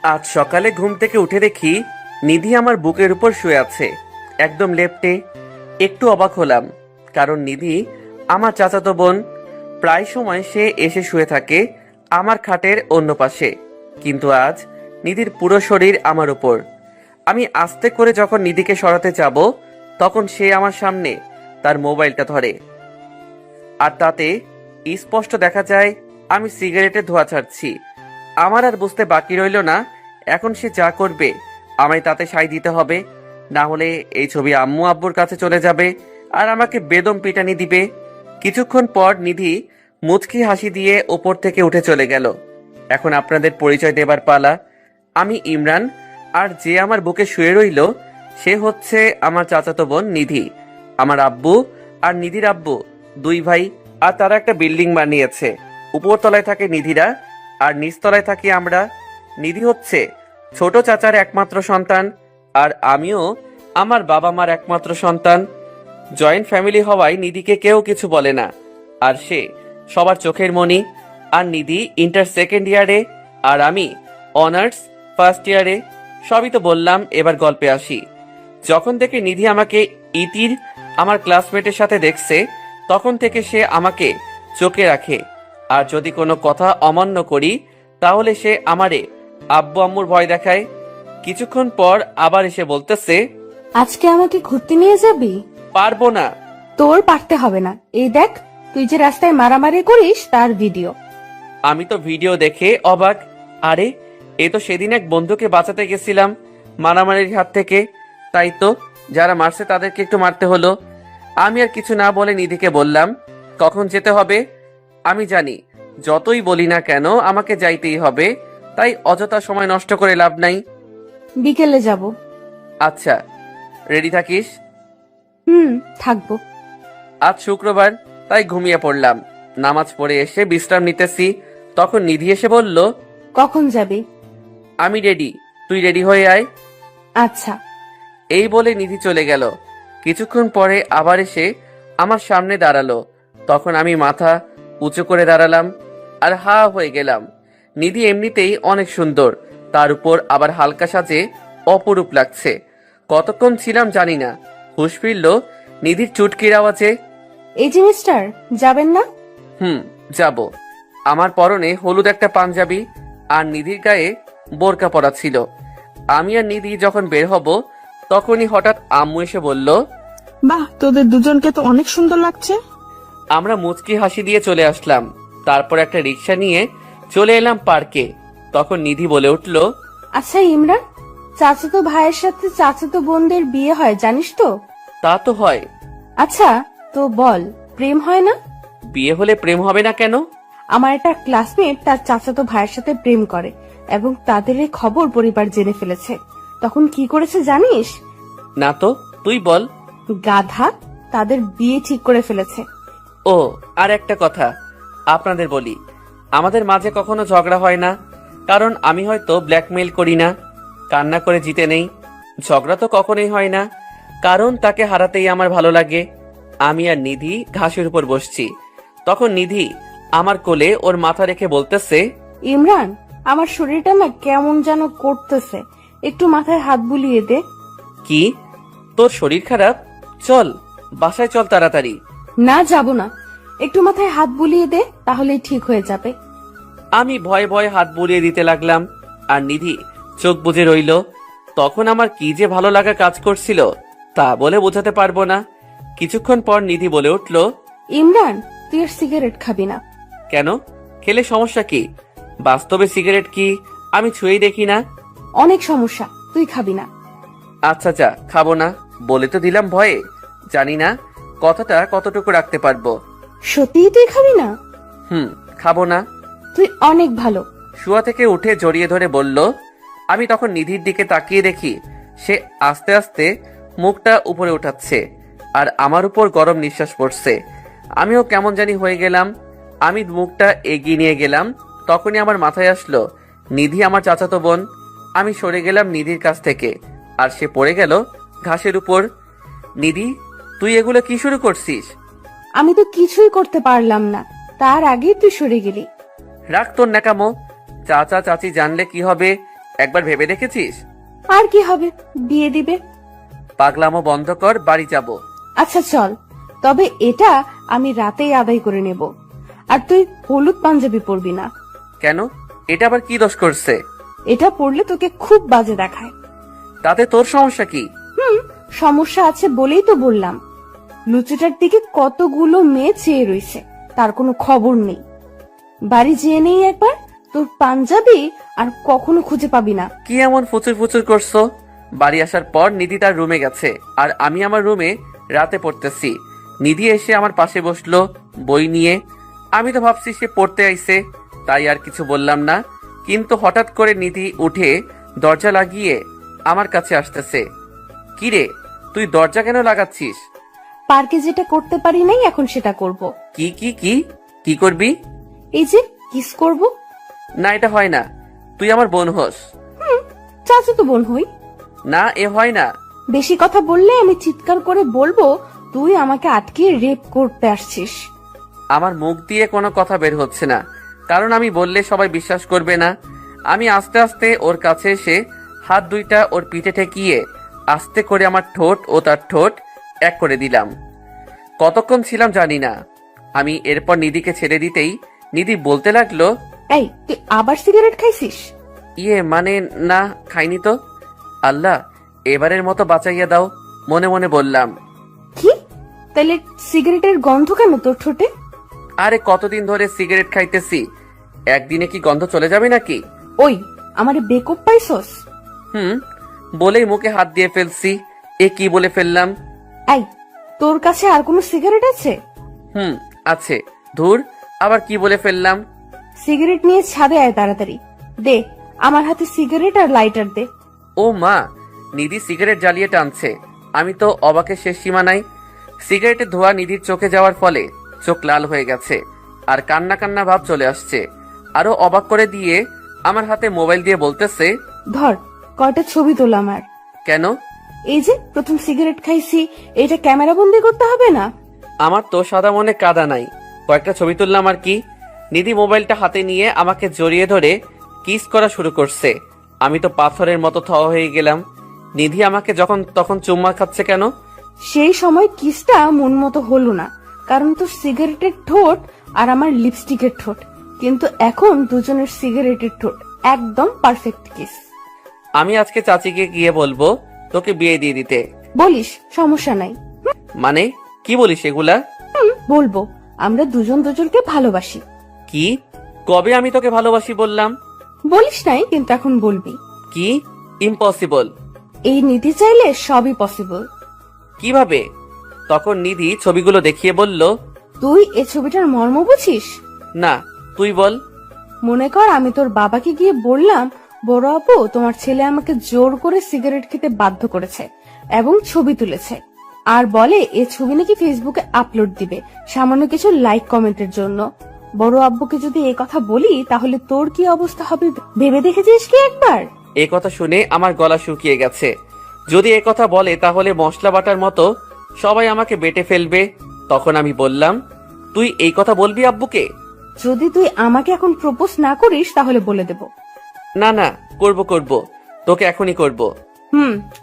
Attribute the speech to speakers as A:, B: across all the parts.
A: আজ সকালে ঘুম থেকে উঠে দেখি নিধি আমার বুকের উপর শুয়ে আছে, একদম লেপ্টে। একটু অবাক হলাম, কারণ নিধি আমার চাচাতো বোন। প্রায় সময় সে এসে শুয়ে থাকে আমার খাটের অন্য পাশে, কিন্তু আজ নিধির পুরো শরীর আমার উপর। আমি আস্তে করে যখন নিধিকে সরাতে যাব, তখন সে আমার সামনে তার মোবাইলটা ধরে, আর তাতে স্পষ্ট দেখা যায় আমি সিগারেটের ধোঁয়া ছাড়ছি। আমার আর বুঝতে বাকি রইল না, এখন সে যা করবে আমায় তাতে সায় দিতে হবে, না হলে এই ছবি আম্মু আব্বুর কাছে চলে যাবে আর আমাকে বেদম পিটানি দিবে। কিছুক্ষণ পর নিধি মুচকি হাসি দিয়ে ওপর থেকে উঠে চলে গেল। এখন আপনাদের পরিচয় দেবার পালা। আমি ইমরান, আর যে আমার বুকে শুয়ে রইল সে হচ্ছে আমার চাচাতো বোন নিধি। আমার আব্বু আর নিধির আব্বু দুই ভাই, আর তারা একটা বিল্ডিং বানিয়েছে। উপরতলায় থাকে নিধিরা আর নিচতলায় থাকি আমরা। নিধি হচ্ছে ছোট চাচার একমাত্র সন্তান, আর আমিও আমার বাবা মার একমাত্র সন্তান। জয়েন্ট ফ্যামিলি হওয়ায় নিধিকে কেউ কিছু বলে না, আর সে সবার চোখের মণি। আর নিধি ইন্টার সেকেন্ড ইয়ারে, আর আমি অনার্স ফার্স্ট ইয়ারে। সবই তো বললাম, এবার গল্পে আসি। যখন থেকে নিধি আমাকে ইতির আমার ক্লাসমেটের সাথে দেখছে, তখন থেকে সে আমাকে চোখে রাখে, আর যদি কোনো কথা অমান্য করি তাহলে সে আমারে আব্বু আম্মুর ভয় দেখায়। কিছুক্ষণ পর আবার এসে বলতেছে,
B: আজকে আমাকে ঘুরতে নিয়ে যাবি?
A: পারবো না।
B: তোর পারতে হবে না, এই দেখ তুই যে রাস্তায় মারামারি করিস তার ভিডিও।
A: আমি তো ভিডিও দেখে অবাক। আরে, এ তো সেদিন এক বন্ধুকে বাঁচাতে গেছিলাম মারামারির হাত থেকে, তাই তো যারা মারছে তাদেরকে একটু মারতে হলো। আমি আর কিছু না বলে নিধিকে বললাম, কখন যেতে হবে? আমি জানি যতই বলি না কেন আমাকে যাইতেই হবে, তাই অযথা সময় নষ্ট করে লাভ নাই।
B: বিকেলে যাব।
A: আচ্ছা, রেডি থাকিস।
B: থাকবো।
A: আজ শুক্রবার, তাই ঘুমিয়ে পড়লাম। নামাজ পড়ে এসে বিশ্রাম নিতেছি, তখন নিধি এসে বলল,
B: কখন যাবি?
A: আমি রেডি, তুই রেডি হয়ে আয়।
B: আচ্ছা।
A: এই বলে নিধি চলে গেল। কিছুক্ষণ পরে আবার এসে আমার সামনে দাঁড়ালো। তখন আমি মাথা উঁচু করে দাঁড়ালাম আর হা হয়ে গেলাম। নিধি এমনিতেই অনেক সুন্দর, তার উপর আবার হালকা সাজে অপরূপ লাগছে। কতক্ষণ ছিলাম জানি না, হুঁশ ফিরল নিধির চুটকির আওয়াজে।
B: এই যে মিস্টার, যাবেন না?
A: যাব। আমার পরনে হলুদ একটা পাঞ্জাবি আর নিধির গায়ে বোরকা পরা ছিল। আমি আর নিধি যখন বের হব, তখনই হঠাৎ আম্মু এসে বলল,
C: বাহ, তোদের দুজনকে তো অনেক সুন্দর লাগছে।
A: আমরা মুচকি হাসি দিয়ে চলে আসলাম। তারপর একটা রিক্সা নিয়ে চলে এলাম পার্কে। তখন নিধি বলে উঠল,
B: আচ্ছা ইমরান, চাচাতো ভাইয়ের সাথে চাচাতো বোনদের বিয়ে হয় জানিস তো?
A: তা তো হয়।
B: আচ্ছা, তো বল, প্রেম হয় না?
A: বিয়ে হলে প্রেম হবে না কেন?
B: আমার একটা ক্লাসমেট তার চাচাতো ভাইয়ের সাথে প্রেম করে এবং তাদের এই খবর পরিবার জেনে ফেলেছে। তখন কি করেছে জানিস?
A: না তো, তুই বল।
B: গাধা, তাদের বিয়ে ঠিক করে ফেলেছে।
A: ও, আর একটা কথা আপনাদের বলি, আমাদের মাঝে কখনো ঝগড়া হয় না, কারণ আমি হয়তো ব্ল্যাকমেইল করি না, কান্না করে জিতে নেই। ঝগড়া তো কখনোই হয় না, কারণ তাকে হারাতেই আমার ভালো লাগে। আমি আর নিধি ঘাসের উপর বসছি, তখন নিধি আমার কোলে ওর মাথা রেখে বলতেছে,
B: ইমরান, আমার শরীরটা না কেমন যেন করতেছে, একটু মাথায় হাত বুলিয়ে দে।
A: কি, তোর শরীর খারাপ? চল বাসায় চল তাড়াতাড়ি।
B: না, যাব না, একটু মাথায় হাত বুলিয়ে দে, তাহলেই ঠিক হয়ে যাবে।
A: আমি ভয়ে ভয়ে হাত বুলিয়ে দিতে লাগলাম, আর নিধি চোখ বুজে রইল। তখন আমার কি যে ভালো লাগা কাজ করছিল তা বলে বোঝাতে পারবো না। কিছুক্ষণ পর নিধি বলে উঠল,
B: ইমরান, তুই আর সিগারেট খাবি না।
A: কেন? খেলে সমস্যা কি? বাস্তবে সিগারেট কি আমি ছুঁয়েই দেখি না।
B: অনেক সমস্যা, তুই খাবি না।
A: আচ্ছা যা, খাবো না বলে তো দিলাম ভয়ে, জানি না কথাটা কতটুকু রাখতে পারবো।
B: সত্যিই তুই খাবি না?
A: খাবো না।
B: তুই অনেক ভালো।
A: শুয়া থেকে উঠে জড়িয়ে ধরে বলল। আমি তখন নিধির দিকে তাকিয়ে দেখি সে আস্তে আস্তে মুখটা উপরে উঠাচ্ছে, আর আমার উপর গরম নিঃশ্বাস পড়ছে। আমিও কেমন জানি হয়ে গেলাম। আমি মুখটা এগিয়ে নিয়ে গেলাম, তখনই আমার মাথায় আসলো নিধি আমার চাচাতো বোন। আমি সরে গেলাম নিধির কাছ থেকে, আর সে পড়ে গেল ঘাসের উপর। নিধি, তুই এগুলো কি শুরু করছিস?
B: আমি তো কিছুই করতে পারলাম না, তার আগেই তুই সরে গেলি।
A: রাখ তোর ন্যাকামো। চাচা চাচি জানলে কি হবে একবার ভেবে দেখেছিস?
B: আর কি হবে, বিয়ে দিবে।
A: পাগলামো বন্ধ কর, বাড়ি যাব।
B: আচ্ছা চল, তবে এটা আমি রাতেই আদায় করে নেব। আর তুই হলুদ পাঞ্জাবি পরবি না।
A: কেন? এটা আবার কি দোষ করছে?
B: এটা পরলে তোকে খুব বাজে দেখায়।
A: তাতে তোর সমস্যা কি?
B: সমস্যা আছে বলেই তো বললাম। লুচিটার দিকে কতগুলো মেয়ে চেয়ে রইছে, তার কোনো খবর নেই। বাড়ি যেয়ে নেই একবার, তোর পাঞ্জাবি আর কখনো খুঁজে পাবি না।
A: কি এমন ফুচুর ফুচুর করছো? বাড়ি আসার পর নিধি তার রুমে গেছে, আর আমি আমার রুমে রাতে পড়তেছি। নিধি এসে আমার পাশে বসলো বই নিয়ে। আমি তো ভাবছি সে পড়তে আইছে, তাই আর কিছু বললাম না। কিন্তু হঠাৎ করে নিধি উঠে দরজা লাগিয়ে আমার কাছে আসতেছে। কি রে, তুই দরজা কেন লাগাচ্ছিস?
B: পার্কে যেটা করতে পারি নাই, এখন সেটা করব।
A: কি কি কি কি করবি?
B: এই যে কিস করব।
A: না, এটা হয় না। তুই আমার বোন হোস।
B: চাচাতো বোন হই।
A: না, এ হয় না।
B: বেশি কথা বললে আমি চিৎকার করে বলবো তুই আমাকে আটকে রেপ করতে আসছিস।
A: আমার মুখ দিয়ে কোনো কথা বের হচ্ছে না, কারণ আমি বললে সবাই বিশ্বাস করবে না। আমি আস্তে আস্তে ওর কাছে এসে হাত দুইটা ওর পিঠে ঠেকিয়ে আস্তে করে আমার ঠোঁট ও তার ঠোঁট এক করে দিলাম। কতক্ষণ ছিলাম জানি না। আমি এরপর নিধিকে ছেড়ে দিতেই নিধি বলতে লাগলো,
B: এই তুই আবার সিগারেট খাইছিস?
A: ইয়ে মানে না, খাইনি তো। আল্লাহ, এবারের মতো বাঁচাইয়া দাও, মনে মনে বললাম।
B: কি? তাহলে সিগারেটের গন্ধ কেন তোর ঠোঁটে?
A: আরে কতদিন ধরে সিগারেট খাইতেছি, একদিনে কি গন্ধ চলে যাবে নাকি?
B: ওই আমারে বেকপ পাইছস?
A: বলেই মুখে হাত দিয়ে ফেলছি। এ কি বলে ফেললাম?
B: এই তোর কাছে আর কোনো সিগারেট আছে?
A: আছে। ধুর, আবার কি বলে ফেললাম?
B: সিগারেট নিয়ে ছাদে আয় তাড়াতাড়ি। দে আমার হাতে সিগারেট আর লাইটার দে।
A: ও মা, নিধি সিগারেট জ্বালিয়ে টানছে। আমি তো অবাকের শেষ সীমা নাই। সিগারেটের ধোঁয়া নিধির চোখে যাওয়ার ফলে চোখ লাল হয়ে গেছে, আর কান্না কান্না ভাব চলে আসছে। আরো অবাক করে দিয়ে আমার হাতে মোবাইল দিয়ে বলতেছে,
B: ধর কয়টা ছবি তোল আমার।
A: কেন?
B: এই যে প্রথম সিগারেট খাইছি, এটা ক্যামেরা বন্দি করতে হবে না?
A: আমার তো সাদা মনে কাদা নাই, কয়েকটা ছবি তুললাম আর কি। নিধি মোবাইলটা হাতে নিয়ে আমাকে জড়িয়ে ধরে কিস করা শুরু করছে। আমি তো পাথরের মতো থ হয়ে গেলাম। নিধি আমাকে যখন তখন চুম্মা খাচ্ছে কেন?
B: সেই সময় কিসটা মন মতো হলো না, কারণ তোর সিগারেটের ঠোঁট আর আমার লিপস্টিকের ঠোঁট। কিন্তু এখন দুজনের সিগারেটের ঠোঁট একদম পারফেক্ট কিস।
A: আমি আজকে চাচিকে গিয়ে বলবো তোকে বিয়ে দিয়ে দিতে।
B: বলিস, সমস্যা নাই।
A: মানে কি বলিস এগুলা?
B: বলবো আমরা দুজন দুজনকে ভালোবাসি।
A: কি? কবে আমি তোকে ভালোবাসি বললাম?
B: বলিস নাই, কিন্তু এখন বলবি।
A: কি? ইম্পসিবল।
B: এই নিধি চাইলে সবই পসিবল।
A: কিভাবে? তখন নিধি ছবিগুলো দেখিয়ে বলল,
B: তুই এ ছবিটার মর্ম বুঝিস
A: না, তুই বল।
B: মনে কর আমি তোর বাবাকে গিয়ে বললাম, বড় আপু তোমার ছেলে আমাকে জোর করে সিগারেট খেতে বাধ্য করেছে এবং ছবি তুলেছে, আর বলে এ ছবি নাকি ফেসবুকে আপলোড দিবে সামান্য কিছু লাইক কমেন্টের জন্য। বড় আব্বুকে যদি এ কথা বলি তাহলে তোর কি অবস্থা হবে ভেবে দেখেছিস কি একবার?
A: এ কথা শুনে আমার গলা শুকিয়ে গেছে। যদি এ কথা বলে তাহলে মশলা বাটার মতো সবাই আমাকে বেটে ফেলবে। তখন আমি বললাম, তুই এই কথা বলবি আব্বুকে?
B: যদি তুই আমাকে এখন প্রপোজ না করিস তাহলে বলে দেব।
A: না না, করব, তোকে এখনই করব।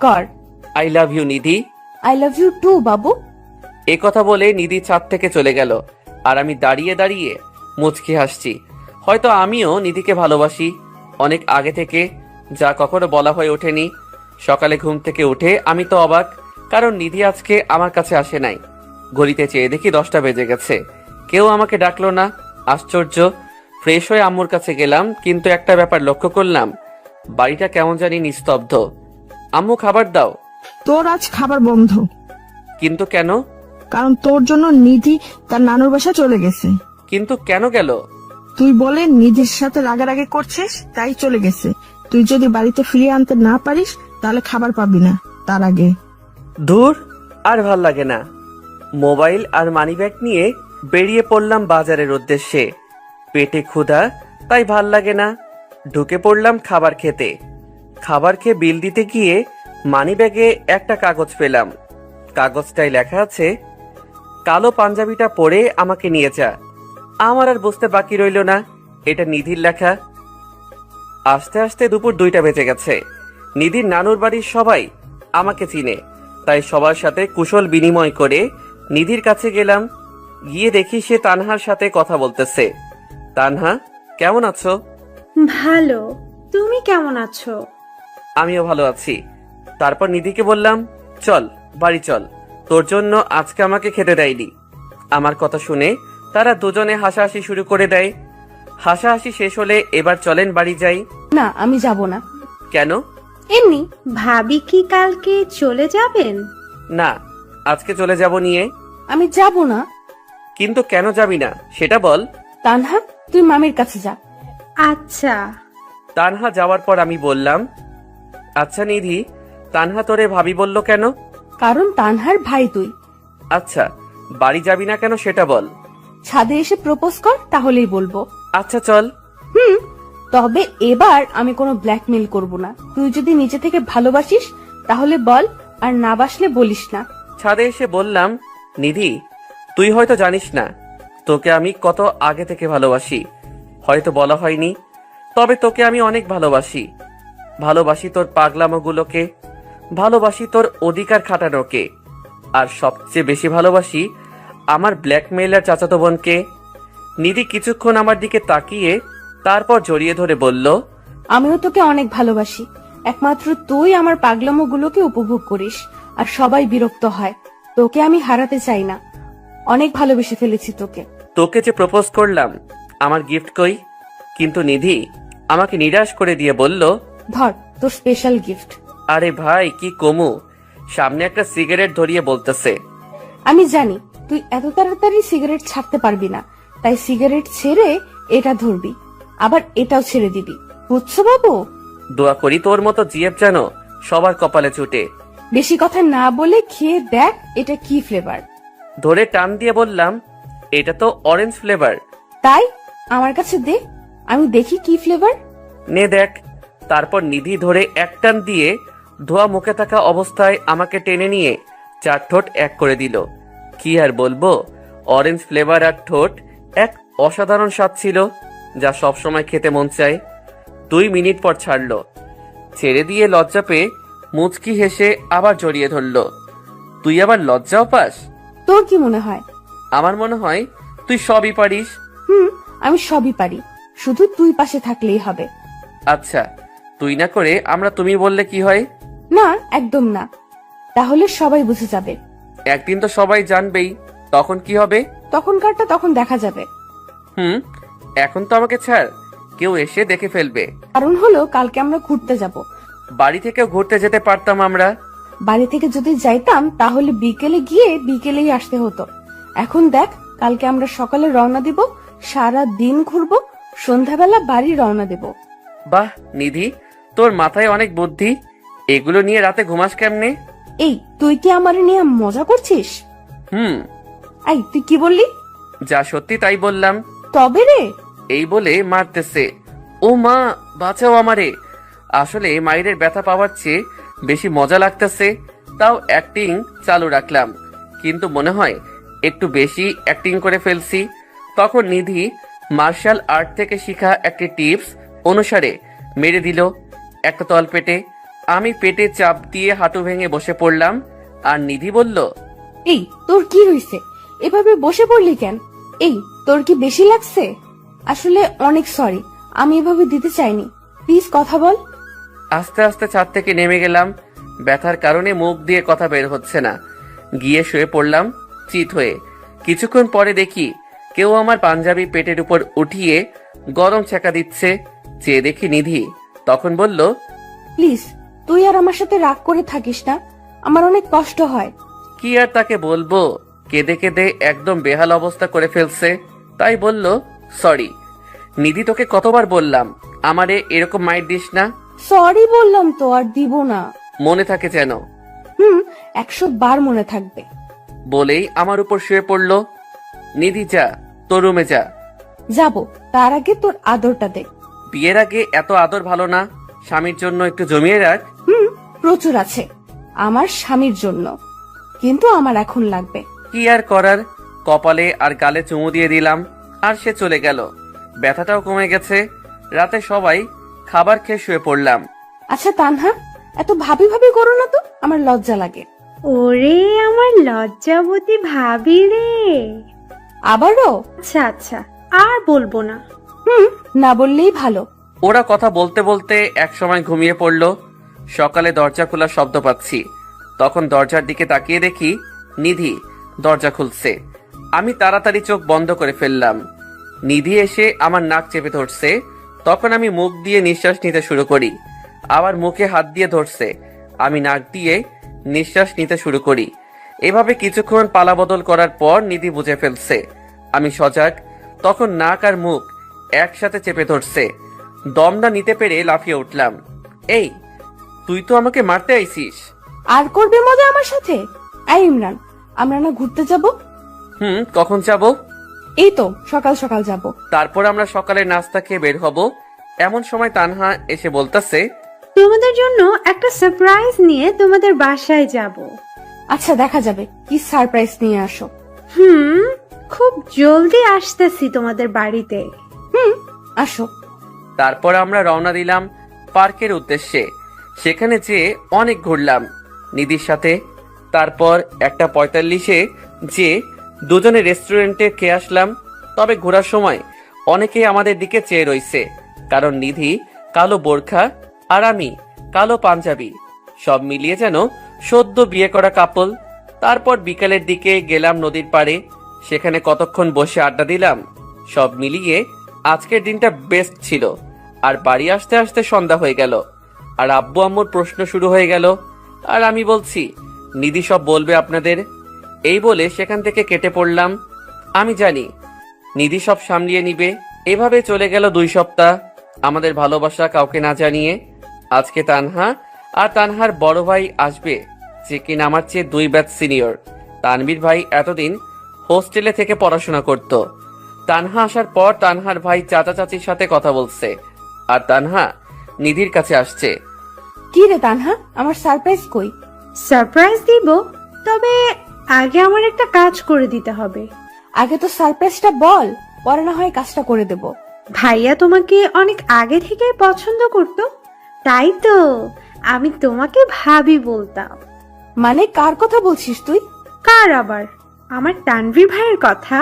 B: কর।
A: I love you Nidhi.
B: I love you too বাবু।
A: এ কথা বলে নিধি ছাদ থেকে চলে গেল, আর আমি দাঁড়িয়ে দাঁড়িয়ে মুচকি হাসছি। হয়তো আমিও নিধিকে ভালোবাসি অনেক আগে থেকে, যা কখনো বলা হয়ে ওঠেনি। সকালে ঘুম থেকে উঠে আমি তো অবাক, কারণ নিধি আজকে আমার কাছে আসে নাই। ঘড়িতে চেয়ে দেখি 10টা বেজে গেছে, কেউ আমাকে ডাকলো না। আশ্চর্য। ফ্রেশ হয়ে আম্মুর কাছে গেলাম, কিন্তু একটা ব্যাপার লক্ষ্য করলাম, বাড়িটা কেমন জানি নিস্তব্ধ। আম্মু খাবার দাও।
C: তোর আজ খাবার বন্ধ।
A: কিন্তু কেন?
C: কারণ তোর জন্য নিধি তার নানুর বাসা চলে গেছে।
A: কিন্তু কেন গেল?
C: তুই বলে নিধির সাথে রাগারাগি করছিস, তাই চলে গেছে। তুই যদি বাড়িতে ফিরিয়ে আনতে না পারিস তাহলে খাবার পাবি না তার আগে।
A: দূর, আর ভাল লাগে না। মোবাইল আর মানিব্যাগ নিয়ে বেরিয়ে পড়লাম বাজারের উদ্দেশ্যে। পেটে ক্ষুধা, তাই ভাল লাগে না। ঢুকে পড়লাম খাবার খেতে। খাবার খেয়ে বিল দিতে গিয়ে মানিব্যাগে একটা কাগজ পেলাম। কাগজটায় লেখা আছে, কালো পাঞ্জাবিটা পরে আমাকে নিয়ে যা। আমার আর বুঝতে বাকি রইল না, এটা নিধির লেখা। আস্তে আস্তে দুপুর 2টা বেজে গেছে। নিধির নানুর বাড়ির সবাই আমাকে চিনে, তাই সবার সাথে কুশল বিনিময় করে নিধির কাছে গেলাম। গিয়ে দেখি সে তানহার সাথে কথা বলতেছে। তানহা, কেমন আছো?
D: ভালো। তুমি কেমন আছো?
A: আমিও ভালো আছি। তারপর নিধিকে বললাম, চল বাড়ি চল, তোর জন্য আজকে আমাকে খেতে দেয়নি। আমার কথা শুনে তারা দুজনে হাসাহাসি শুরু করে দেয়। হাসাহাসি শেষ হলে এবার চলেন বাড়ি যাই।
B: না, আমি যাব না।
A: কেন?
B: এমনি।
D: ভাবি কি কালকে চলে যাবেন?
A: না, আজকে চলে যাব নিয়ে।
B: আমি যাব না।
A: কিন্তু কেন যাবি না সেটা বল।
B: তানহা, তুই মামির কাছে যা।
D: আচ্ছা।
A: তানহা যাওয়ার পর আমি বললাম, আচ্ছা নিধি, তানহা তোরে ভাবি বলল কেন?
B: কারণ তানহার ভাই তুই।
A: আচ্ছা, বাড়ি যাবি না কেন সেটা বল।
B: ছাদে এসে প্রপোজ কর, তাহলেই বলবো।
A: আচ্ছা চল।
B: তবে এবার আমি কোনো ব্ল্যাকমেল করব না। তুই যদি নিজে থেকে ভালোবাসিস তাহলে বল, আর না বাসলে বলিস না।
A: ছাদে এসে বললাম, নিধি, তুই হয়তো জানিস না তোকে আমি কত আগে থেকে ভালোবাসি। হয়তো বলা হয়নি, তবে তোকে আমি অনেক ভালোবাসি। ভালোবাসি তোর পাগলামোগুলোকে, ভালোবাসি তোর অধিকার খাটানোকে, আর সবচেয়ে বেশি ভালোবাসি আমার ব্ল্যাকমেইলার চাচাতো বোনকে। নিধি কিছুক্ষণ আমার দিকে তাকিয়ে তারপর জড়িয়ে ধরে বলল,
B: আমিও তোকে অনেক ভালোবাসি। একমাত্র তুই আমার পাগলামোগুলোকে উপভোগ করিস, আর সবাই বিরক্ত হয়। তোকে আমি হারাতে চাই না। অনেক ভালোবেসে ফেলেছি তোকে।
A: তোকে যে প্রপোজ করলাম, আমার গিফট কই? কিন্তু নিধি আমাকে নিরাশ করে দিয়ে বলল,
B: ধর তোর স্পেশাল গিফট।
A: আরে ভাই, কি কমু, সামনে একটা সিগারেট ধরিয়ে বলতেছে।
B: আমি জানি তুই এত তাড়াতাড়ি সিগারেট ছাড়তে পারবি না, তাই সিগারেট ছেড়ে এটা ধরবি, আবার এটাও ছেড়ে দিবি। বুঝছো বাবু?
A: দোয়া করি তোর মতো জিএফ যেন সবার কপালে ছুটে।
B: বেশি কথা না বলে খেয়ে দেখ এটা কি ফ্লেভার।
A: ধরে টান দিয়ে বললাম, এটা তো অরেঞ্জ ফ্লেভার।
B: তাই আমার কাছে দে, আমি দেখি কি ফ্লেভার।
A: নে দেখ। তারপর নিধি ধরে এক টান দিয়ে ধোয়া মুখে থাকা অবস্থায় আমাকে টেনে নিয়ে 4 ঠোঁট এক করে দিল। কি আর বলবো, অরেঞ্জ ফ্লেভার আর ঠোঁট এক অসাধারণ স্বাদ ছিল, যা সব সময় খেতে মন চায়। 2 মিনিট পর ছাড়লো। ছেড়ে দিয়ে লজ্জা পেয়ে মুচকি হেসে আবার জড়িয়ে ধরলো। তুই আবার লজ্জাও পাস?
B: তোর কি মনে হয়?
A: আমার মনে হয় তুই সবই পারিস।
B: আমি সবই পারি, শুধু তুই পাশে থাকলেই হবে।
A: আচ্ছা, তুই না করে আমরা তুমি বললে কি হয়?
B: না, একদম না। তাহলে সবাই বুঝে যাবে।
A: একদিন তো সবাই জানবেই, তখন কি হবে?
B: তখনকারটা তখন দেখা যাবে।
A: এখন তো আমাকে ছাড়, কেউ এসে দেখে ফেলবে।
B: কারণ হলো কালকে আমরা ঘুরতে যাব।
A: বাড়ি থেকে ঘুরতে যেতে পারতাম আমরা।
B: বাড়ি থেকে যদি যাইতাম তাহলে বিকেলে গিয়ে বিকেলেই আসতে হতো। এখন দেখ, কালকে আমরা সকালে রওনা দিব, সারা দিন ঘুরবো, সন্ধ্যাবেলা বাড়ি রওনা দেব।
A: বাহ নিধি, তোর মাথায় অনেক বুদ্ধি। এগুলো নিয়ে রাতে ঘুমাস কেমনে?
B: এই, তুই কি আমার নিয়ে মজা করছিস?
A: হুম।
B: এই, তুই কি বললি?
A: যা সত্যি তাই বললাম।
B: তবে রে।
A: এই বলে মারতেছে। ও মা, বাঁচাও আমারে। আসলে মায়ের ব্যথা পাওয়ার চেয়ে বেশি মজা লাগতেছে, তাও অ্যাক্টিং চালু রাখলাম। কিন্তু মনে হয় একটু বেশি অ্যাক্টিং করে ফেলছি। তখন নিধি মার্শাল আর্ট থেকে শিখা একটি টিপস অনুসারে মেরে দিল একটা তলপেটে। আমি পেটে চাপ দিয়ে হাঁটু ভেঙে বসে পড়লাম, আর নিধি বলল,
B: এই, তোর কি হয়েছে? এভাবে বসে পড়লি কেন? এই, তোর কি বেশি লাগছে? আসলে অনেক সরি, আমি এভাবে দিতে চাইনি। প্লিজ কথা বল।
A: আস্তে আস্তে ছাদ থেকে নেমে গেলাম। ব্যথার কারণে মুখ দিয়ে কথা বের হচ্ছে না। গিয়ে শুয়ে পড়লাম চিত হয়ে। কিছুক্ষণ পরে দেখি কেউ আমার পাঞ্জাবি পেটের উপর উঠিয়ে গরম ছেঁকা দিচ্ছে। চেয়ে দেখি নিধি। তখন বলল,
B: প্লিজ তুই আর আমার সাথে রাগ করে থাকিস না, আমার অনেক কষ্ট হয়।
A: কি আর তাকে বলবো, কেঁদে কেঁদে একদম বেহাল অবস্থা করে ফেলছে। তাই বলল, সরি নিধি, তোকে কতবার বললাম আমারে এরকম মাইর দিস না।
B: সরি বললাম তো, আর দিব না।
A: মনে থাকে যেন।
B: 100 বার মনে থাকবে।
A: বলেই আমার উপর শুয়ে পড়ল। নিধি, যা তোর রুমে যা।
B: যাব, তার আগে তোর আদরটা দে।
A: বিয়ের আগে এত আদর ভালো না, স্বামীর জন্য একটু জমিয়ে রাখ।
B: প্রচুর আছে আমার স্বামীর জন্য, কিন্তু আমার এখন লাগবে।
A: কি আর করার, কপালে আর গালে চুমু দিয়ে দিলাম, আর সে চলে গেল। ব্যথাটাও কমে গেছে। রাতে সবাই খাবার খেয়ে শুয়ে পড়লাম।
B: আচ্ছা তানহা, এত ভাবি ভাবি করো না তো, আমার লজ্জা লাগে।
D: ওরে আমার লজ্জাবতী ভাবি রে।
B: আবারও?
D: আচ্ছা আচ্ছা, আর বলবো না।
B: না বললেই ভালো।
A: ওরা কথা বলতে বলতে একসময় ঘুমিয়ে পড়ল। সকালে দরজা খোলার শব্দ পাচ্ছি। তখন দরজার দিকে তাকিয়ে দেখি নিধি দরজা খুলছে। আমি তাড়াতাড়ি চোখ বন্ধ করে ফেললাম। নিধি এসে আমার নাক চেপে ধরছে। তখন আমি মুখ দিয়ে নিঃশ্বাস নিতে শুরু করি। আবার মুখে হাত দিয়ে ধরছে। আমি নাক দিয়ে নিঃশ্বাস নিতে শুরু করি। এভাবে কিছুক্ষণ পালাবদল করার পর নিধি বুঝে ফেলছে আমি সজাগ। তখন নাক আর মুখ একসাথে চেপে ধরছে। দমটা নিতে পেরে লাফিয়ে উঠলাম। এই, তুই তো আমাকে মারতে আইছিস।
B: আর করবে মজা আমার সাথে? এই ইমরান, আমরা না ঘুরতে যাব?
A: কখন যাব?
B: এই তো সকাল সকাল যাব।
A: তারপর আমরা সকালে নাস্তা খেয়ে বের হব। এমন সময় তানহা এসে বলতেছে,
D: তোমাদের জন্য একটা সারপ্রাইজ নিয়ে তোমাদের বাসায় যাব।
B: আচ্ছা দেখা যাবে, কি সারপ্রাইজ নিয়ে আসো।
D: খুব জলদি আসতেছি তোমাদের বাড়িতে।
B: আসো।
A: তারপর আমরা রওনা দিলাম পার্কের উদ্দেশ্যে। সেখানে যেয়ে অনেক ঘুরলাম নিধির সাথে। তারপর 1:45-এ যে দুজনে রেস্টুরেন্টে খেয়ে আসলাম। তবে ঘোরার সময় অনেকেই আমাদের দিকে চেয়ে রইছে, কারণ নিধি কালো বোরখা আর আমি কালো পাঞ্জাবি, সব মিলিয়ে যেন সদ্য বিয়ে করা কাপল। তারপর বিকালের দিকে গেলাম নদীর পাড়ে। সেখানে কতক্ষণ বসে আড্ডা দিলাম। সব মিলিয়ে আজকের দিনটা বেস্ট ছিল। আর বাড়ি আসতে আসতে সন্ধ্যা হয়ে গেল। আর আব্বু আম্মুর প্রশ্ন শুরু হয়ে গেল। আর আমি বলছি নিধি সব বলবে আপনাদের। এই বলে সেখান থেকে কেটে পড়লাম। আমি জানি নিধি সব সামলিয়ে নিবে। এভাবে চলে গেল 2 সপ্তাহ আমাদের ভালোবাসা কাউকে না জানিয়ে। আজকে তানহা আর তানহার বড় ভাই আসবে, যে কিনা আমার চেয়ে 2 ব্যাচ সিনিয়র। তানভীর ভাই এতদিন হোস্টেলে থেকে পড়াশোনা করত। তানহা আসার পর তানহার ভাই চাচা চাচির সাথে কথা বলছে। আর তানহা নিধির কাছে আসছে।
B: কি রে তানহা, আমার সারপ্রাইজ কই?
D: সারপ্রাইজ দিব, তবে আগে আমার একটা কাজ করে দিতে হবে।
B: আগে তো সারপ্রাইজটা বল, পরে না হয় কাজটা করে দেব।
D: ভাইয়া তোমাকে অনেক আগে থেকেই পছন্দ করতো, তাই তো আমি তোমাকে ভাবি বলতাম।
B: মানে কার কথা বলছিস তুই?
D: কার আবার? আমার তানভীর ভাইয়ের কথা।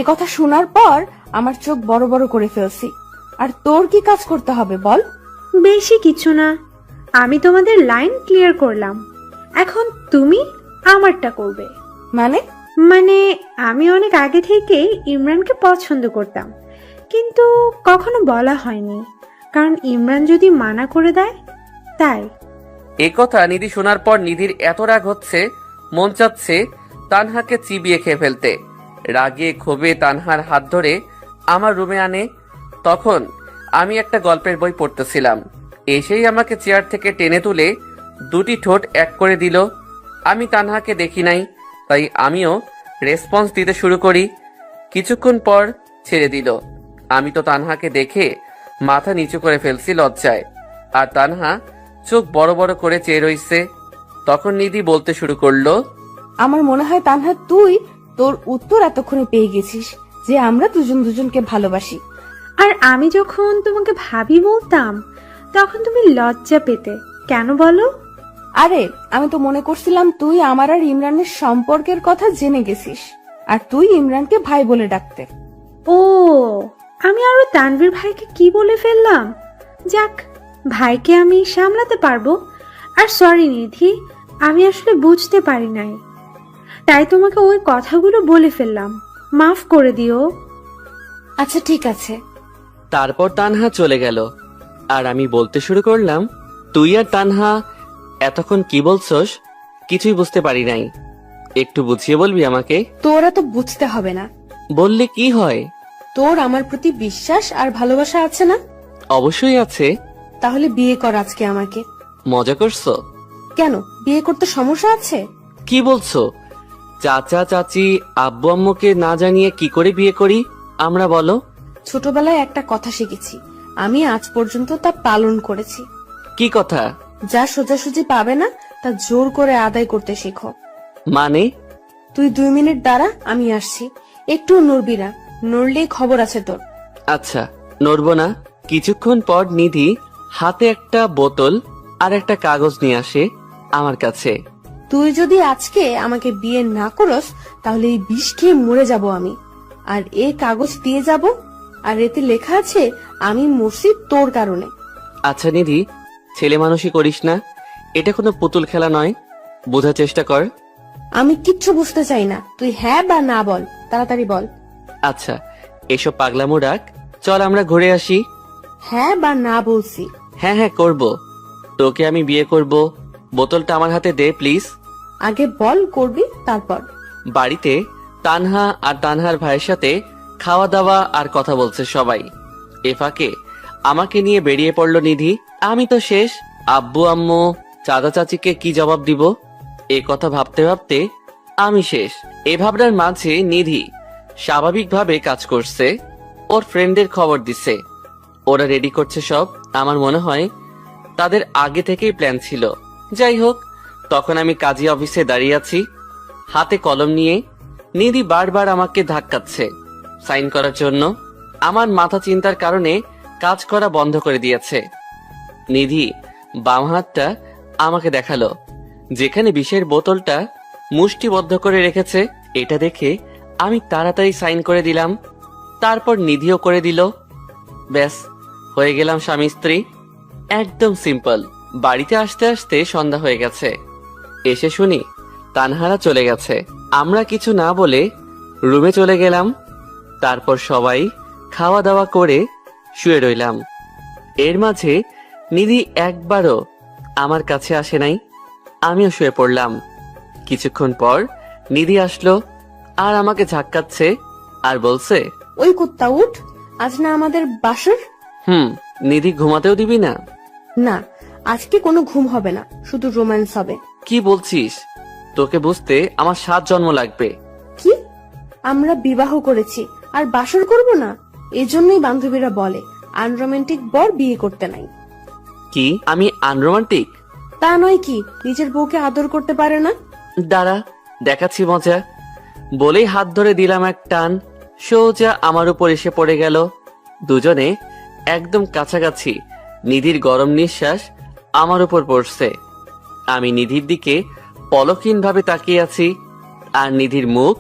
B: এ কথা শোনার পর আমার চোখ বড় বড় করে ফেলছি। আর তোর কি কাজ করতে হবে বল?
D: বেশি কিছু না, আমি তোমাদের লাইন ক্লিয়ার করলাম। এখন তুমি আমারটা করবে।
B: মানে?
D: মানে আমি অনেক আগে থেকেই ইমরানকে পছন্দ করতাম, কিন্তু কখনো বলা হয়নি, কারণ ইমরান যদি মানা করে দেয় তাই।
A: এ কথা নিধি শোনার পর নিধির এত রাগ হচ্ছে, মন চাচ্ছে তানহাকে চিবিয়ে খেয়ে ফেলতে। রাগে ক্ষোভে তানহার হাত ধরে আমার রুমে আনে। তখন আমি একটা গল্পের বই পড়তেছিলাম। এসেই আমাকে চেয়ার থেকে টেনে তুলে 2টি ঠোঁট এক করে দিল। আমি তানহাকে দেখি নাই, তাই আমিও রেসপন্স দিতে শুরু করি। কিছুক্ষণ পর ছেড়ে দিল। আমি তো তানহাকে দেখে মাথা নিচু করে ফেলছি লজ্জায়। আর তানহা চোখ বড় বড় করে চেয়ে রইছে। তখন নিধি বলতে শুরু করলো,
B: আমার মনে হয় তানহা তুই তোর উত্তর এতক্ষণে পেয়ে গেছিস যে আমরা দুজন দুজনকে ভালোবাসি।
D: আর আমি যখন তোমাকে ভাবি বলতাম তখন তুমি লজ্জা পেতে কেন বলো?
B: আরে আমি তো মনে করছিলাম তুই আমার আর ইমরানের সম্পর্কের কথা জেনে গেছিস, আর তুই ইমরানকে ভাই বলে ডাকতে।
D: ও, আমি আরো তানভীর ভাইকে কি বলে ফেললাম। যাক, ভাইকে আমি সামলাতে পারবো। আর সরি নিধি, আমি আসলে বুঝতে পারি নাই, তাই তোমাকে ওই কথাগুলো বলে ফেললাম, মাফ করে দিও।
B: আচ্ছা ঠিক আছে।
A: তারপর তানহা চলে গেল। আর আমি বলতে শুরু করলাম, তুই আর তানহা এতক্ষণ কি বলছস? কিছুই বুঝতে পারি নাই, একটু বুঝিয়ে বলবি আমাকে?
B: তোরা তো বুঝতে হবে না।
A: বললে কি হয়?
B: তোর আমার প্রতি বিশ্বাস আর ভালোবাসা আছে না?
A: অবশ্যই আছে।
B: তাহলে বিয়ে কর আজকে আমাকে।
A: মজা করছো?
B: কেন, বিয়ে করতে সমস্যা আছে?
A: কি বলছো? চাচা চাচি আব্বু আম্মুকে না জানিয়ে কি করে বিয়ে করি আমরা, বলো?
B: ছোটবেলায় একটা কথা শিখেছি, আমি আজ পর্যন্ত তা পালন করেছি।
A: কি কথা?
B: যা সোজাসুজি পাবে না তা জোর করে আদায় করতে শেখো।
A: মানে?
B: তুই 2 মিনিট দাঁড়া, আমি আসছি। একটু নড়বি না, নড়লেই খবর আছে তোর।
A: আচ্ছা, নড়বো না। কিছুক্ষণ পর নিধি হাতে একটা বোতল আর একটা কাগজ নিয়ে আসে আমার কাছে।
B: তুই যদি আজকে আমাকে বিয়ে না করস তাহলে এই বিষ খেয়ে মরে যাব আমি। আর এই কাগজ দিয়ে যাব, আর এতে লেখা আছে আমি মরছি তোর কারণে।
A: আচ্ছা নিধি, ছেলে মানুষই করিস না, এটা কোনো পুতুল খেলা নয়, বোঝার চেষ্টা কর।
B: আমি কিচ্ছু বুঝতে চাই না, তুই হ্যাঁ বা না বল, তাড়াতাড়ি বল।
A: আচ্ছা এসব পাগলামো রাখ, চল আমরা ঘুরে আসি।
B: হ্যাঁ বা না বলছি।
A: হ্যাঁ হ্যাঁ করব, তোকে আমি বিয়ে করব। বোতলটা আমার হাতে দে প্লিজ।
B: আগে বল করবি, তারপর।
A: বাড়িতে তানহা আর তানহার ভাইয়ের সাথে খাওয়া দাওয়া আর কথা বলছে সবাই। এ ফাঁকে আমাকে নিয়ে বেরিয়ে পড়লো নিধি। আমি তো শেষ, আব্বু আম্মু চাচা চাচিকে কি জবাব দিব এ কথা ভাবতে ভাবতে আমি শেষ। এ ভাবনার মাঝে নিধি স্বাভাবিকভাবে কাজ করছে, ওর ফ্রেন্ডদের খবর দিছে, ওরা রেডি করছে সব। আমার মনে হয় তাদের আগে থেকেই প্ল্যান ছিল। যাই হোক, তখন আমি কাজী অফিসে দাঁড়িয়ে আছি হাতে কলম নিয়ে। নিধি বারবার আমাকে ধাক্কাচ্ছে সাইন করার জন্য। আমার মাথা চিন্তার কারণে কাজ করা বন্ধ করে দিয়েছে। নিধি বাম হাতটা আমাকে দেখালো, যেখানে বিষের বোতলটা মুষ্টিবদ্ধ করে রেখেছে। এটা দেখে আমি তাড়াতাড়ি সাইন করে দিলাম, তারপর নিধিও করে দিল। ব্যাস, হয়ে গেলাম স্বামী স্ত্রী। একদম সিম্পল। বাড়িতে আসতে আসতে সন্ধ্যা হয়ে গেছে। এসে শুনি তানহারা চলে গেছে। আমরা কিছু না বলে রুমে চলে গেলাম। তারপর সবাই খাওয়া দাওয়া করে শুয়ে রইলাম। এর মাঝে নিধি একবারও আমার কাছে আসে নাই। আমিও শুয়ে পড়লাম। কিছুক্ষণ পর নিধি আসলো আর আমাকে ঝাক্কাচ্ছে আর বলছে,
B: ওই কুত্তা উঠ, আজ না আমাদের বাসর।
A: নিধি ঘুমাতেও দিবি না?
B: না, আজকে কোনো ঘুম হবে না, শুধু রোম্যান্স হবে।
A: কি বলছিস? তোকে বুঝতে আমার 7 জন্ম লাগবে।
B: কি? আমরা বিবাহ করেছি আর বাসর করব না? এজন্যই বান্ধবীরা বলে আনরোমান্টিক বর বিয়ে করতে নাই।
A: কি আমি আনরোমান্টিক?
B: তা নয় কি, নিজের বউকে আদর করতে পারে না?
A: দাঁড়া, দেখাচ্ছি মজা। বলেই হাত ধরে দিলাম এক টান, সোজা আমার উপর এসে পড়ে গেল। দুজনে একদম কাছাকাছি। নিধির গরম নিঃশ্বাস আমার উপর পড়ছে। আমি নিধির দিকে পলকহীন ভাবে তাকিয়ে আছি, আর নিধির মুখ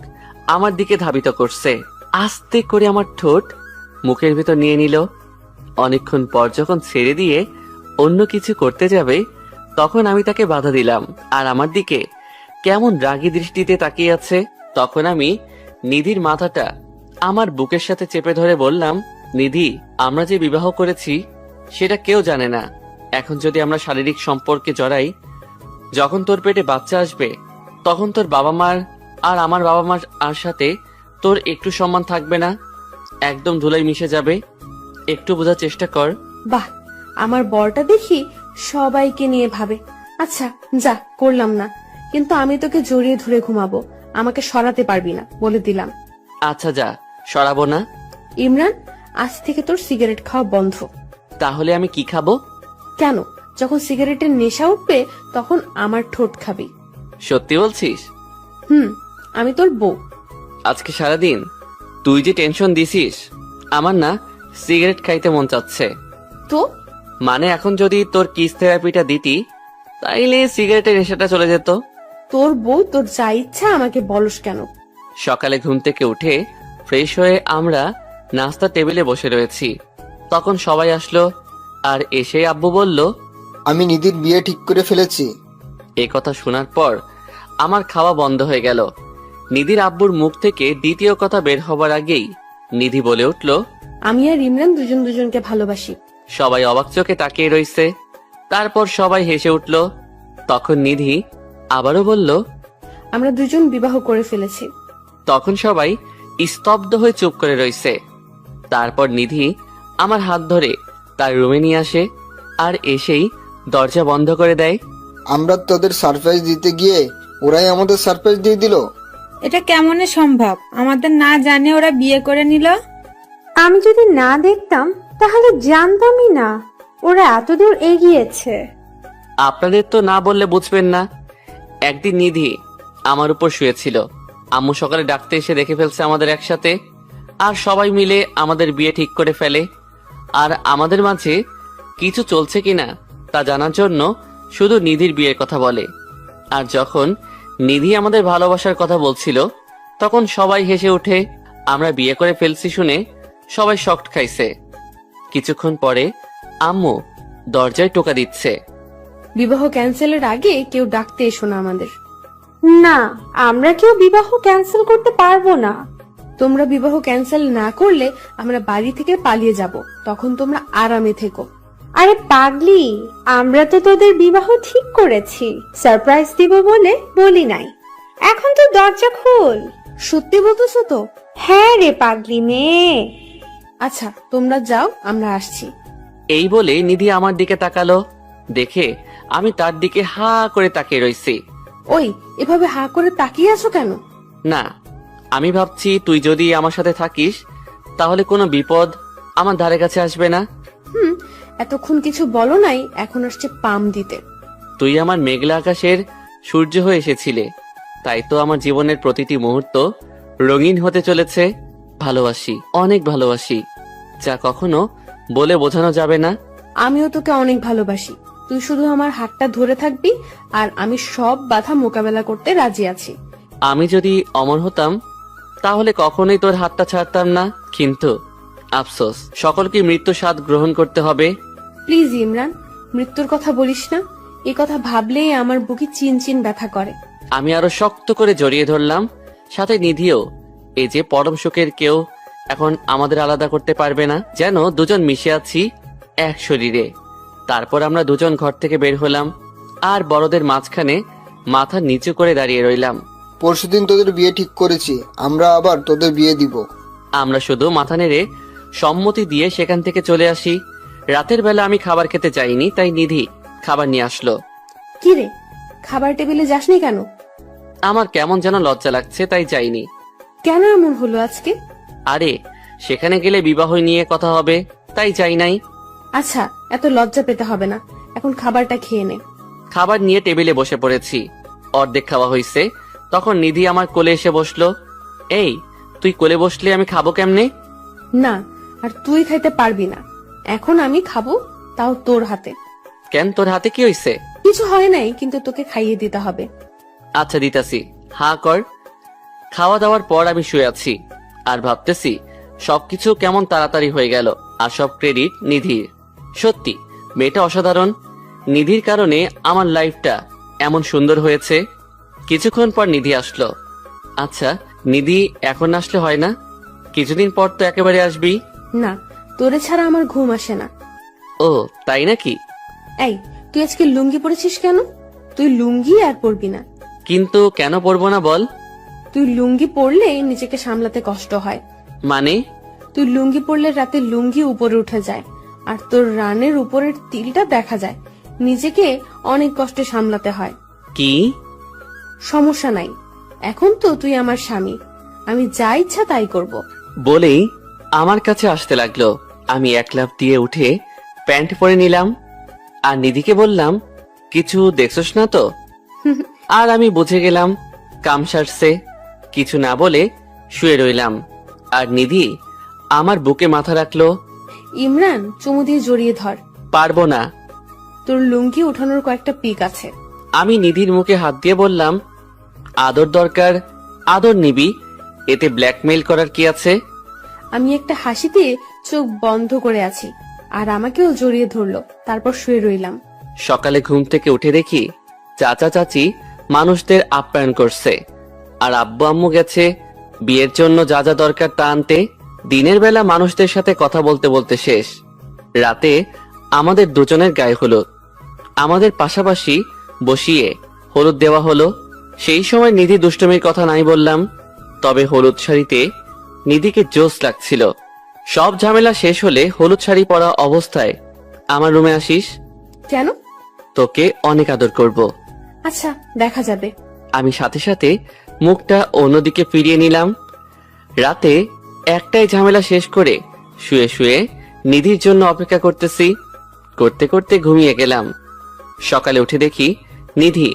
A: আমার দিকে ধাবিত করছে। আস্তে করে আমার ঠোঁট মুখের ভেতর নিয়ে নিল। অনেকক্ষণ পর যখন ছেড়ে দিয়ে অন্য কিছু করতে যাবে, তখন আমি তাকে বাধা দিলাম। আর আমার দিকে কেমন রাগী দৃষ্টিতে তাকিয়ে আছে। তখন আমি নিধির মাথাটা আমার বুকের সাথে চেপে ধরে বললাম, নিধি, আমরা যে বিবাহ করেছি সেটা কেউ জানে না। এখন যদি আমরা শারীরিক সম্পর্কে জড়াই, যখন তোর পেটে বাচ্চা আসবে তখন তোর বাবা মার আর আমার বাবা মার আর সাথে তোর একটু সম্মান থাকবে না, একদম ধুলাই মিশে যাবে। একটু বোঝার চেষ্টা কর।
B: বাহ, আমার বরটা দেখি সবাইকে নিয়ে ভাবে। আচ্ছা যা, করলাম না, কিন্তু আমি তোকে জড়িয়ে ধরে ঘুমাবো, আমাকে সরাতে পারবি না, বলে দিলাম।
A: আচ্ছা যা, সরাবো না।
B: ইমরান, আজ থেকে তোর সিগারেট খাওয়া বন্ধ।
A: তাহলে আমি কি খাবো?
B: কেন? যখন সিগারেটের নেশা উঠবে তখন আমার ঠোঁট খাবি।
A: সত্যি বলছিস?
B: আমি তোর বউ।
A: আজকে সারাদিন তুই যে টেনশন দিছিস, আমার না সিগারেট খাইতে মন চাচ্ছে।
B: তো
A: মানে এখন যদি তোর কিস থেরাপিটা দিতি, তাইলে সিগারেটের নেশাটা চলে যেত।
B: তোর বউ, তোর যা ইচ্ছা আমাকে বলস কেন?
A: সকালে ঘুম থেকে উঠে ফ্রেশ হয়ে আমরা নাস্তা টেবিলে বসে রয়েছি। তখন সবাই আসলো, আর এসে আব্বু বলল,
E: আমি নিধির বিয়ে ঠিক করে ফেলেছি।
A: এই কথা শোনার পর আমার খাওয়া বন্ধ হয়ে গেল। নিধির আব্বুর মুখ থেকে দ্বিতীয় কথা বের হবার আগেই নিধি বলে উঠল,
B: আমি আর ইমরান দুজন দুজনকে ভালোবাসি।
A: সবাই অবাক চোখে তাকিয়ে রইছে। তারপর সবাই হেসে উঠল। তখন নিধি আবারও বলল,
B: আমরা দুজন বিবাহ করে ফেলেছি।
A: তখন সবাই স্তব্ধ হয়ে চুপ করে রইছে। তারপর নিধি আমার হাত ধরে তার রুমে নিয়ে আসে, আর এসেই দরজা বন্ধ করে দেয়।
E: আমরা তোদের সারপ্রাইজ দিতে গিয়ে ওরাই আমাদের সারপ্রাইজ দিয়ে দিল।
F: এটা কেমনে সম্ভব? আমাদের না জানে ওরা বিয়ে করে নিল।
D: আমি যদি না দেখতাম তাহলে জানতামই না ওরা এতদূর এগিয়েছে।
A: আপনাদের তো না বললে বুঝবেন না। একদিন নিধি আমার উপর শুয়েছিল, আম্মু সকালে ডাকতে এসে দেখে ফেলছে আমাদের একসাথে, আর সবাই মিলে আমাদের বিয়ে ঠিক করে ফেলে। আর আমাদের মাঝে কিছু চলছে কিনা তা জানার জন্য শুধু নিধির বিয়ের কথা বলে। আর যখন নিধি আমাদের ভালোবাসার কথা বলছিল তখন সবাই হেসে উঠে। আমরা বিয়ে করে ফেলছি শুনে সবাই শক্ট খাইছে। কিছুক্ষণ পরে আম্মু দরজায় টোকা দিচ্ছে।
B: বিবাহ ক্যান্সেলের আগে কেউ ডাকতে এসো না আমাদের।
D: না, আমরা কেউ বিবাহ ক্যান্সেল করতে পারবো না।
B: তোমরা বিবাহ ক্যান্সেল না করলে আমরা বাড়ি থেকে পালিয়ে যাব, তখন তোমরা আরামে থেকো।
D: আরে পাগলি, আমরা তো তোদের বিবাহ ঠিক করেছি, সারপ্রাইজ দিব বলে বলি নাই। এখন তো দরজা খোল।
B: সত্যি বলতেছো তো?
D: হ্যাঁ রে পাগলি মেয়ে।
B: আচ্ছা তোমরা যাও, আমরা আসছি।
A: এই বলে নিধি আমার দিকে তাকালো। দেখে আমি তার দিকে হা করে তাকিয়ে রইছি।
B: ওই এভাবে হা করে তাকিয়ে আছো কেন?
A: না, আমি ভাবছি তুই যদি আমার সাথে থাকিস তাহলে কোনো বিপদ আমার ধারে কাছে আসবে না।
B: এতক্ষণ কিছু বলো নাই, এখন আসছে পাম দিতে।
A: তুই আমার মেঘলা আকাশের সূর্য হয়ে এসেছিলে, তাই তো আমার জীবনের প্রতিটি মুহূর্ত রঙিন হতে চলেছে। ভালোবাসি, অনেক ভালোবাসি, যা কখনো বলে বোঝানো যাবে না।
B: আমিও তোকে অনেক ভালোবাসি। তুই শুধু আমার হাতটা ধরে থাকবি আর আমি সব বাধা মোকাবেলা করতে রাজি আছি।
A: আমি যদি অমর হতাম তাহলে কখনোই তোর হাতটা ছাড়তাম না, কিন্তু আফসোস, সকলকে মৃত্যু স্বাদ গ্রহণ করতে হবে।
B: প্লিজ ইমরান, মৃত্যুর কথা বলিস না। এই কথা ভাবলেই আমার বুকে চিন চিন ব্যথা করে।
A: আমি আরো শক্ত করে জড়িয়ে ধরলাম, সাথে নিধিও। এই যে পরম সুখের কেউ এখন আমাদের আলাদা করতে পারবে না, যেন দুজন মিশে আছি এক শরীরে। তারপর আমরা দুজন ঘর থেকে বের হলাম আর বড়দের মাঝখানে মাথা নিচু করে দাঁড়িয়ে রইলাম।
E: পরশুদিন তোদের বিয়ে ঠিক করেছি, আমরা আবার তোদের বিয়ে দিব।
A: আমরা শুধু মাথা নেড়ে সম্মতি দিয়ে সেখান থেকে চলে আসি। রাতের বেলা আমি খাবার খেতে যাইনি, তাই নিধি খাবার নিয়ে আসলো।
B: কি রে, খাবার টেবিলে যাসনি কেন?
A: আমার কেমন যেন লজ্জা লাগছে, তাই যাইনি।
B: কেন এমন হলো আজকে?
A: আরে সেখানে গেলে বিবাহ নিয়ে কথা হবে, তাই যাই নাই।
B: আচ্ছা, এত লজ্জা পেতে হবে না, এখন খাবারটা খেয়ে নে।
A: খাবার নিয়ে টেবিলে বসে পড়েছি। অর্ধেক খাওয়া হয়েছে, তখন নিধি আমার কোলে এসে বসলো। এই, তুই কোলে বসলে আমি খাবো কেমনে?
B: না, আর তুই খাইতে পারবি না। এখন আমি খাবো, তাও তোর হাতে।
A: কেন, তোর হাতে কি হইছে?
B: কিছু হয় নাই, কিন্তু তোকে খাইয়ে দিতে হবে।
A: আচ্ছা দিতাছি, হা কর। খাওয়া দাওয়ার পর আমি শুয়ে আছি আর ভাবতেছি সবকিছু কেমন তাড়াতাড়ি হয়ে গেল, আর সব ক্রেডিট নিধির। সত্যি মেয়েটা অসাধারণ। নিধির কারণে আমার লাইফটা এমন সুন্দর হয়েছে। কিছুক্ষণ পর নিধি আসলো। আচ্ছা নিধি, এখন আসলে হয় না? কিছুদিন পর তো একেবারে আসবি।
B: না, তোরে ছাড়া আমার ঘুম আসে না।
A: ও তাই নাকি?
B: এই, তুই আজকে লুঙ্গি পরেছিস কেন? তুই লুঙ্গি আর পরবি না।
A: কিন্তু কেন পরবো না বল?
B: তুই লুঙ্গি পরলে নিজেকে সামলাতে কষ্ট হয়।
A: মানে?
B: তুই লুঙ্গি পরলে রাতে লুঙ্গি উপরে উঠে যায়, আর তোর রানের উপরের তিলটা দেখা যায়। নিজেকে অনেক কষ্টে সামলাতে হয়।
A: কি?
B: সমস্যা নাই, এখন তো তুই আমার স্বামী, আমি যা ইচ্ছা তাই করব।
A: বলেই আমার কাছে আসতে লাগলো। আমি এক লাফ দিয়ে উঠে প্যান্ট পরে নিলাম আর নিধিকে বললাম, কিছু দেখছস না তো? আর আমি বুঝে গেলাম কাম সারছে। কিছু না বলে শুয়ে রইলাম আর নিধি আমার বুকে মাথা রাখলো।
B: ইমরান, চুমু দিয়ে জড়িয়ে ধর।
A: পারবো না।
B: তোর লুঙ্গি উঠানোর কয়েকটা পিক আছে।
A: আমি নিধির মুখে হাত দিয়ে বললাম, আদর দরকার, আদর নিবি, এতে ব্ল্যাকমেইল করার কি আছে?
B: আমি একটা হাসি দিয়ে চোখ বন্ধ করে আছি, আর আমাকেও জড়িয়ে ধরলো। তারপর শুয়ে রইলাম।
A: সকালে ঘুম থেকে উঠে দেখি চাচা চাচি মানুষদের আপ্যায়ন করছে, আর আব্বু আম্মু গেছে বিয়ের জন্য যা যা দরকার তা আনতে। দিনের বেলা মানুষদের সাথে কথা বলতে বলতে শেষ। রাতে আমাদের দুজনের গায়ে হলুদ। আমাদের পাশাপাশি বসিয়ে হলুদ দেওয়া হলো। সেই সময় নিধি দুষ্টমির কথা নাই বললাম, তবে হলুদ শাড়িতে নিধিকে জোশ লাগছিল। সব ঝামেলা শেষ হলে হলুদ শাড়ি পরা অবস্থায় আমার রুমে আসিস।
B: কেন?
A: তোকে অনেক আদর করব।
B: আচ্ছা, দেখা যাবে।
A: আমি সাথে সাথে মুখটা অন্যদিকে ফিরিয়ে নিলাম। রাতে একটাই ঝামেলা শেষ করে শুয়ে শুয়ে নিধির জন্য অপেক্ষা করতেছি। করতে করতে ঘুমিয়ে গেলাম। সকালে উঠে দেখি নিধি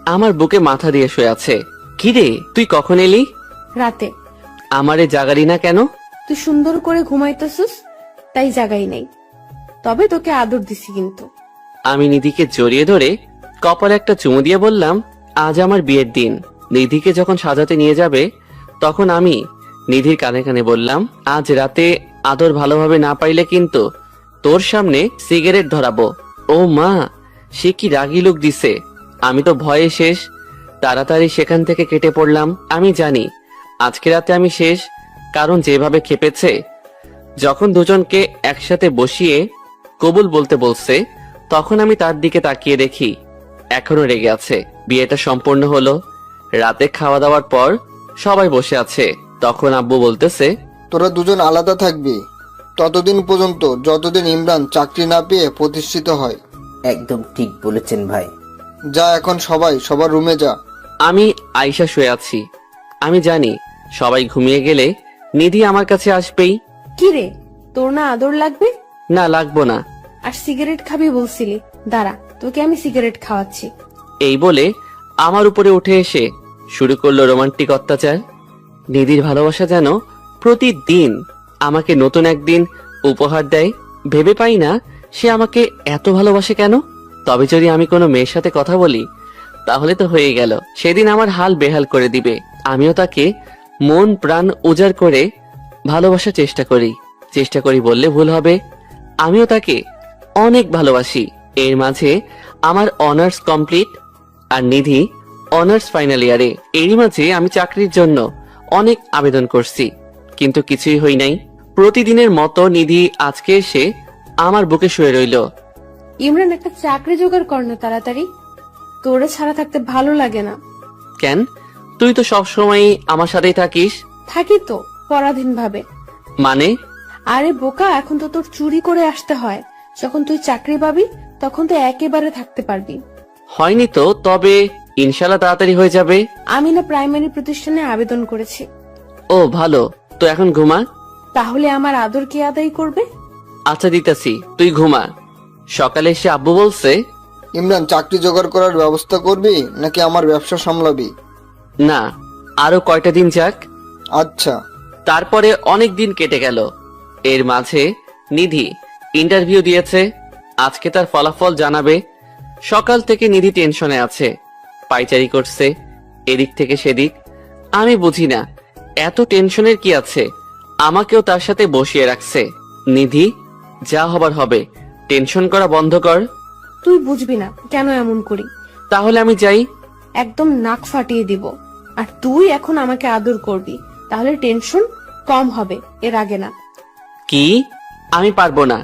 A: আমার বুকে মাথা দিয়ে শুয়ে আছে। কিরে, তুই কখন এলি?
B: রাতে।
A: আমারে জাগালি না কেন?
B: তুই সুন্দর করে ঘুমাইতেছিস, তাই জাগাই নাই। তবে তোকে আদর দিছি কিন্তু।
A: আমি নিধিকে জড়িয়ে ধরে কপালে একটা চুমু দিয়ে বললাম, আজ আমার বিয়ের দিন। নিধিকে যখন সাজাতে নিয়ে যাবে তখন আমি নিধির কানে কানে বললাম, আজ রাতে আদর ভালোভাবে না পাইলে কিন্তু তোর সামনে সিগারেট ধরাবো। ও মা, সে কি রাগি লোক দিছে। আমি তো ভয়ে শেষ। তাড়াতাড়ি সেখান থেকে কেটে পড়লাম। আমি জানি আজকে রাতে আমি শেষ, কারণ যেভাবে খেপেছে। যখন দুজনকে একসাথে বসিয়ে কবুল বলতে বলছে তখন আমি তার দিকে তাকিয়ে দেখি এখনো রেগে আছে। বিয়েটা সম্পূর্ণ হলো। রাতে খাওয়া দাওয়ার পর সবাই বসে আছে। তখন আব্বু বলতেছে,
E: তোরা দুজন আলাদা থাকবি ততদিন পর্যন্ত যতদিন ইমরান চাকরি না পেয়ে প্রতিষ্ঠিত হয়।
G: একদম ঠিক বলেছেন ভাই।
E: যা এখন সবাই সবার রুমে যা।
A: আমি আয়শা শুয়ে আছি। আমি জানি সবাই ঘুমিয়ে গেলে নিধি আমার কাছে আসবেই।
B: কি রে, তোর না আদর লাগবে?
A: না, লাগবো না।
B: আর সিগারেট খাবি বলছিলি, দাঁড়া তোকে আমি সিগারেট খাওয়াচ্ছি।
A: এই বলে আমার উপরে উঠে এসে শুরু করলো রোমান্টিক অত্যাচার। নিধির ভালোবাসা যেন প্রতিদিন আমাকে নতুন একদিন উপহার দেয়। ভেবে পাই না সে আমাকে এত ভালোবাসে কেন। তবে যদি আমি কোনো মেয়ের সাথে কথা বলি তাহলে তো হয়ে গেল, সেদিন আমার হাল বেহাল করে দিবে। আমিও তাকে মন প্রাণ উজাড় করে ভালোবাসার চেষ্টা করি বললে ভুল হবে। আমিও তাকে অনেক ভালোবাসি। এর মাঝে আমার অনার্স কমপ্লিট আর নিধি অনার্স ফাইনাল ইয়ারে। এরই মাঝে আমি চাকরির জন্য অনেক আবেদন করছি, কিন্তু কিছুই হই নাই। প্রতিদিনের মতো নিধি আজকে এসে আমার বুকে শুয়ে রইল।
B: ইমরান, একটা চাকরি জোগাড় কর না তাড়াতাড়ি, তোরে ছাড়া থাকতে ভালো লাগে না।
A: কেন? তুই তো সবসময় আমার সাথেই থাকিস।
B: থাকি তো পরাধীন ভাবে।
A: মানে?
B: আরে বোকা, এখন তো তোর চুরি করে আসতে হয়। যখন তুই চাকরি পাবি তখন তো একেবারে থাকতে পারবি।
A: হয়নি তো, তবে ইনশাল্লাহ তাড়াতাড়ি হয়ে যাবে।
B: আমি না প্রাইমারি প্রতিষ্ঠানে আবেদন করেছি।
A: ও ভালো, তো এখন ঘুমা।
B: তাহলে আমার আদর কে আদায় করবে?
A: আচ্ছা দিতাছি, তুই ঘুমা। সকালে এসে আব্বু বলছে,
E: ইমরান, চাকরি জোগাড় করার ব্যবস্থা করবি নাকি আমার ব্যবসা সামলাবি?
A: না, আরো কয়টা দিন যাক।
E: আচ্ছা।
A: তারপরে অনেক দিন কেটে গেল। এর মাঝে নিধি ইন্টারভিউ দিয়েছে। আজকে তার ফলাফল জানাবে। সকাল থেকে নিধি টেনশনে আছে, পাইচারি করছে এদিক থেকে সেদিক। আমি বুঝি না এত টেনশনের কি আছে, আমাকেও তার সাথে বসিয়ে রাখছে। নিধি, যা হবার হবে, টেনশন করা বন্ধ কর।
B: তুই বুঝবি না কেন এমন করি।
A: তাহলে আমি যাই।
B: একদম নাক ফাটিয়ে দিব। আর তুই এখন আমাকে আদর করবি, তাহলে টেনশন কম হবে, এর আগে না।
A: কি? আমি পারবো না।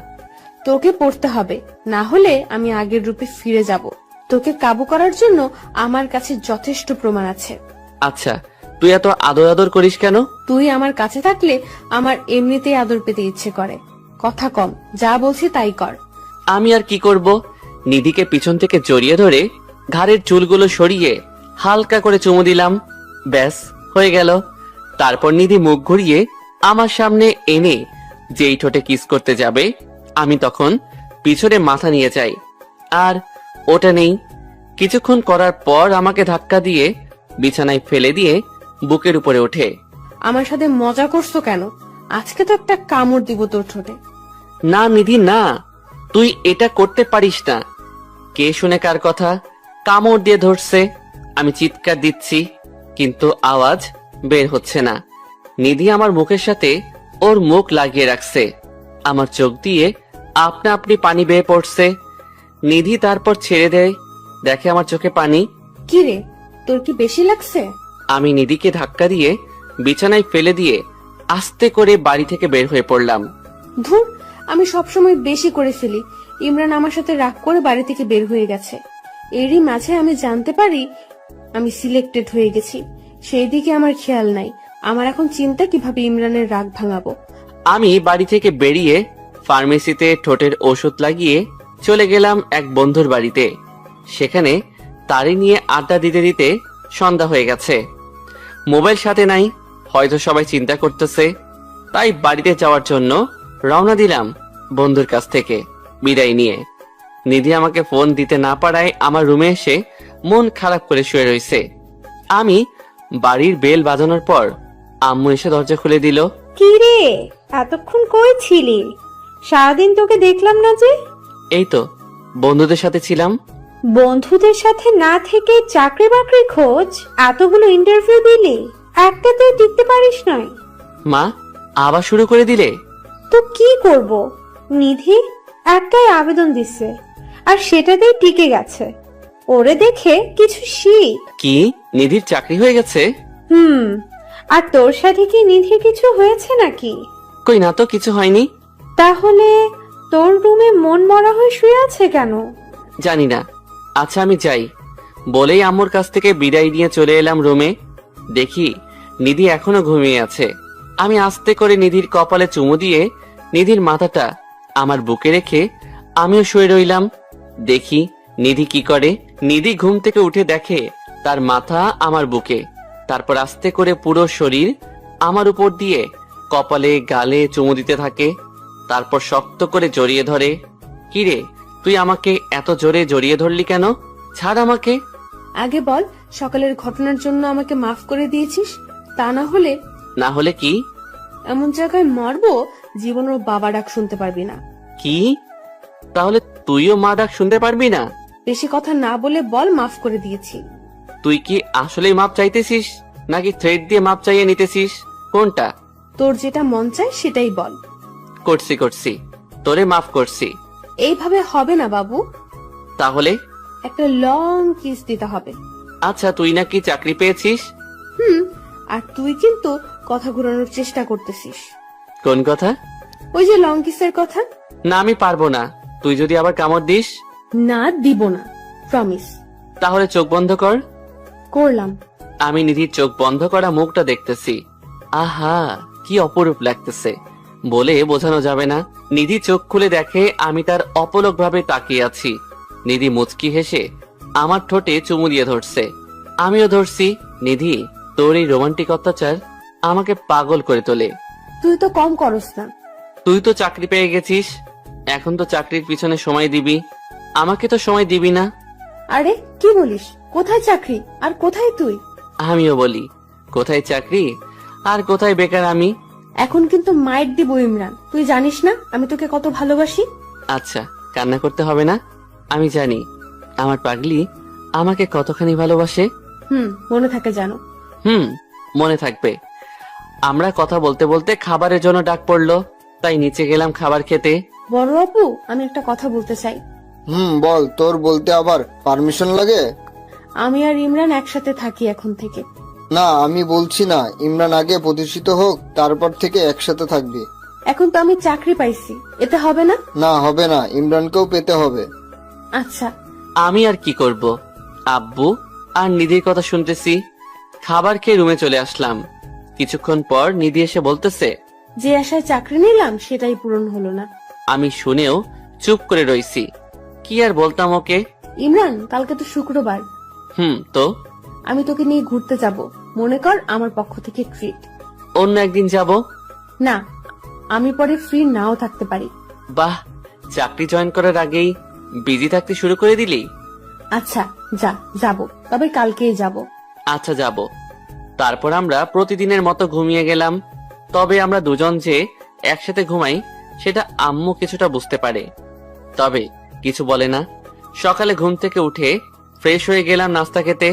B: তোকে পড়তে হবে, না হলে আমি আগের রূপে ফিরে যাব। তোকে কাবু করার জন্য আমার কাছে যথেষ্ট প্রমাণ আছে।
A: আচ্ছা, তুই এত আদর আদর করিস কেন?
B: তুই আমার কাছে থাকলে আমার এমনিতেই আদর পেতে ইচ্ছে করে। কথা কম, যা বলছি তাই কর।
A: আমি আর কি করব? নিধিকে পিছন থেকে জড়িয়ে ধরে ঘাড়ের চুলগুলো সরিয়ে হালকা করে চুমু দিলাম। ব্যাস, হয়ে গেল। তারপর নিধি মুখ ঘুরিয়ে আমার সামনে এনে যেই ঠোঁটে কিস করতে যাবে, আমি তখন পিছনে মাথা নিয়ে যাই। আর ওটা নেই। কিছুক্ষণ করার পর আমাকে ধাক্কা দিয়ে বিছানায় ফেলে দিয়ে বুকের উপরে ওঠে।
B: আমার সাথে মজা করছো কেন? আজকে তো একটা কামড় দিব তোর ঠোঁটে।
A: না নিধি, না, তুই এটা করতে পারিস না। কে শুনে কার কথা? কামড় দিয়ে ধরছে। আমি চিৎকার দিচ্ছি, কিন্তু আওয়াজ বের হচ্ছে না। নিধি আমার মুখের সাথে ওর মুখ লাগিয়ে রাখছে। আমার চোখ দিয়ে আপনা আপনি পানি বেয়ে পড়ছে। নিধি তারপর ছেড়ে দেয়, দেখে আমার চোখে পানি।
B: কি রে, তোর কি বেশি লাগছে?
A: আমি নিধিকে ধাক্কা দিয়ে বিছানায় ফেলে দিয়ে আস্তে করে বাড়ি থেকে বের হয়ে পড়লাম।
B: ধুর, আমি সবসময় বেশি করে ফেলি। ইমরান আমার সাথে রাগ করে বাড়ি থেকে বের হয়ে গেছে। এরই মাঝে আমি জানতে পারি আমি সিলেক্টেড হয়ে গেছি। সেই দিকে আমার খেয়াল নাই। আমার এখন চিন্তা কিভাবে ইমরানের রাগ ভাঙাবো।
A: আমি বাড়ি থেকে বেরিয়ে ফার্মেসিতে ঠোঁটের ওষুধ লাগিয়ে চলে গেলাম এক বন্ধুর বাড়িতে। সেখানে তারি নিয়ে আড্ডা দিতে দিতে সন্ধ্যা হয়ে গেছে। মোবাইল সাথে নাই, হয়তো সবাই চিন্তা করতেছে। তাই বাড়িতে যাওয়ার জন্য রওনা দিলাম বন্ধুর কাছ থেকে বিদায় নিয়ে। নিধি আমাকে ফোন দিতে না পারায় আমার রুমে এসে মন খারাপ করে শুয়ে রয়েছে। আমি বাড়ির বেল বাজানোর পর আম্মু এসে দরজা খুলে দিল।
D: কি রে, এতক্ষণ কই ছিলি? সারাদিন তোকে দেখলাম না যে।
A: এই তো বন্ধুদের সাথে ছিলাম।
D: বন্ধুদের সাথে না থেকে চাকরি বাকরি খোঁজ, এতগুলো ইন্টারভিউ দিলি, একটাতেও টিকতে পারিস নয়।
A: মা আবার শুরু করে দিলে?
D: তো কি করব, নিধি একটাই আবেদন দিছে আর সেটাতেই টিকে গেছে। ওরে দেখে কিছু শিখ।
A: কি নিধির চাকরি হয়ে গেছে?
D: আর তোর সাথে কি নিধির কিছু হয়েছে নাকি?
A: কই না তো, কিছু হয়নি।
D: তাহলে তোর রুমে মন মরা হয়ে শুয়ে আছে কেন?
A: জানি না। আচ্ছা আমি যাই বলেই আম্মুর কাছ থেকে বিদায় নিয়ে চলে এলাম রুমে। দেখি নিধি এখনো ঘুমিয়ে আছে। আমি আস্তে করে নিধির কপালে চুমু দিয়ে নিধির মাথাটা আমার বুকে রেখে আমিও শুয়ে রইলাম। দেখি নিধি কি করে। নিধি ঘুম থেকে উঠে দেখে তার মাথা আমার বুকে, তারপর আস্তে করে পুরো শরীর আমার উপর দিয়ে কপালে গালে চুমু দিতে থাকে, তারপর শক্ত করে জড়িয়ে ধরে। কিরে তুই আমাকে এত জোরে জড়িয়ে ধরলি কেন? ছাড় আমাকে।
B: আগে বল, সকালের ঘটনার জন্য আমাকে মাফ করে দিয়েছিস? তা না হলে
A: না হলে কি?
B: এমন জায়গায় মারবো জীবনের বাবা ডাক শুনতে পারবি না।
A: কি? তাহলে তুইও মা ডাক শুনতে পারবি না?
B: বেশি কথা না বলে বল মাফ করে দিয়েছি।
A: তুই কি আসলেই মাপ চাইতেছিস নাকি থ্রেড দিয়ে মাপ চাইয়ে নিতেছিস? কোনটা?
B: তোর যেটা মন চায় সেটাই বল।
A: করছি তোরে মাফ করছি।
B: এইভাবে হবে না বাবু,
A: তাহলে?
B: একটা লং কিস দিতে হবে।
A: আচ্ছা তুই নাকি চাকরি পেয়েছিস?
B: আর তুই কিন্তু কথা ঘুরানোর চেষ্টা করতেছিস।
A: কোন কথা?
B: ওই যে লং কিসের কথা।
A: না আমি পারবো না, তুই যদি আবার কামড় দিস।
B: না দিব না, প্রমিস।
A: তাহলে চোখ বন্ধ কর।
B: করলাম।
A: আমি নিধির চোখ বন্ধ করা মুখটা দেখতেছি। আহা কি অপরূপ লাগতেছে, বলে বোঝানো যাবে না। নিধি চোখ খুলে দেখে আমি তার অপলক ভাবে তাকিয়ে আছি। নিধি মুচকি হেসে আমার ঠোঁটে চুমু দিয়ে ধরছে, আমিও ধরছি। নিধি তোর এই রোমান্টিক অত্যাচার আমাকে পাগল করে তোলে।
B: তুই তো কম করস না।
A: তুই তো চাকরি পেয়ে গেছিস, এখন তো চাকরির পিছনে সময় দিবি, আমাকে তো সময় দিবি না।
B: আরে কি বলিস? কোথায় চাকরি আর কোথায় তুই?
A: আমিও বলি কোথায় চাকরি আর কোথায় বেকার আমি।
B: এখন কিন্তু মাইট দিব ইমরান, তুই জানিস না আমি তোকে কত ভালোবাসি।
A: আচ্ছা কান্না করতে হবে না, আমি জানি আমার পাগলি আমাকে কতখানি ভালোবাসে।
B: মনে থাকে জানো।
A: মনে থাকবে। আমরা কথা বলতে বলতে খাবারের জন্য ডাক পড়লো, তাই নিচে গেলাম খাবার খেতে।
B: বড় আপু, আমি একটা কথা বলতে চাই।
E: বল, তোর বলতে আবার পারমিশন লাগে?
B: আমি আর ইমরান একসাথে থাকি এখন থেকে।
E: না আমি বলছি না, ইমরান আগে প্রতিষ্ঠিত হোক, তারপর থেকে একসাথে থাকবি।
B: এখন তো আমি চাকরি পাইছি, এতে হবে না?
E: না হবে না, ইমরানকেও পেতে হবে।
B: আচ্ছা।
A: আমি আর কি করব, আব্বু আর নিধির কথা শুনতেছি। খাবার খেয়ে রুমে চলে আসলাম। কিছুক্ষণ পর নিধি এসে বলতেছে,
B: যে আশায় চাকরি নিলাম সেটাই পূরণ হলো না।
A: আমি শুনেও চুপ করে রইছি। কি আর বলতাম ওকে।
B: ইমরান, কালকে তো শুক্রবার।
A: তো
B: আমি তোকে নিয়ে ঘুরতে যাব, মনে কর আমার পক্ষ থেকে ট্রিট।
A: অন্য একদিন যাব।
B: না, আমি পরে ফ্রি নাও থাকতে পারি।
A: বাহ, চাকরি জয়েন করার আগেই বিজি থাকতে শুরু করে দিলি।
B: আচ্ছা যাব, তবে কালকেই যাব।
A: আচ্ছা যাব। তারপর আমরা প্রতিদিনের মতো ঘুমিয়ে গেলাম। তবে আমরা দুজন যে একসাথে ঘুমাই সেটা আম্মু কিছুটা বুঝতে পারে, তবে কিছু বলে না। সকালে ঘুম থেকে উঠে ফ্রেশ হয়ে গেলাম নাস্তা খেতে।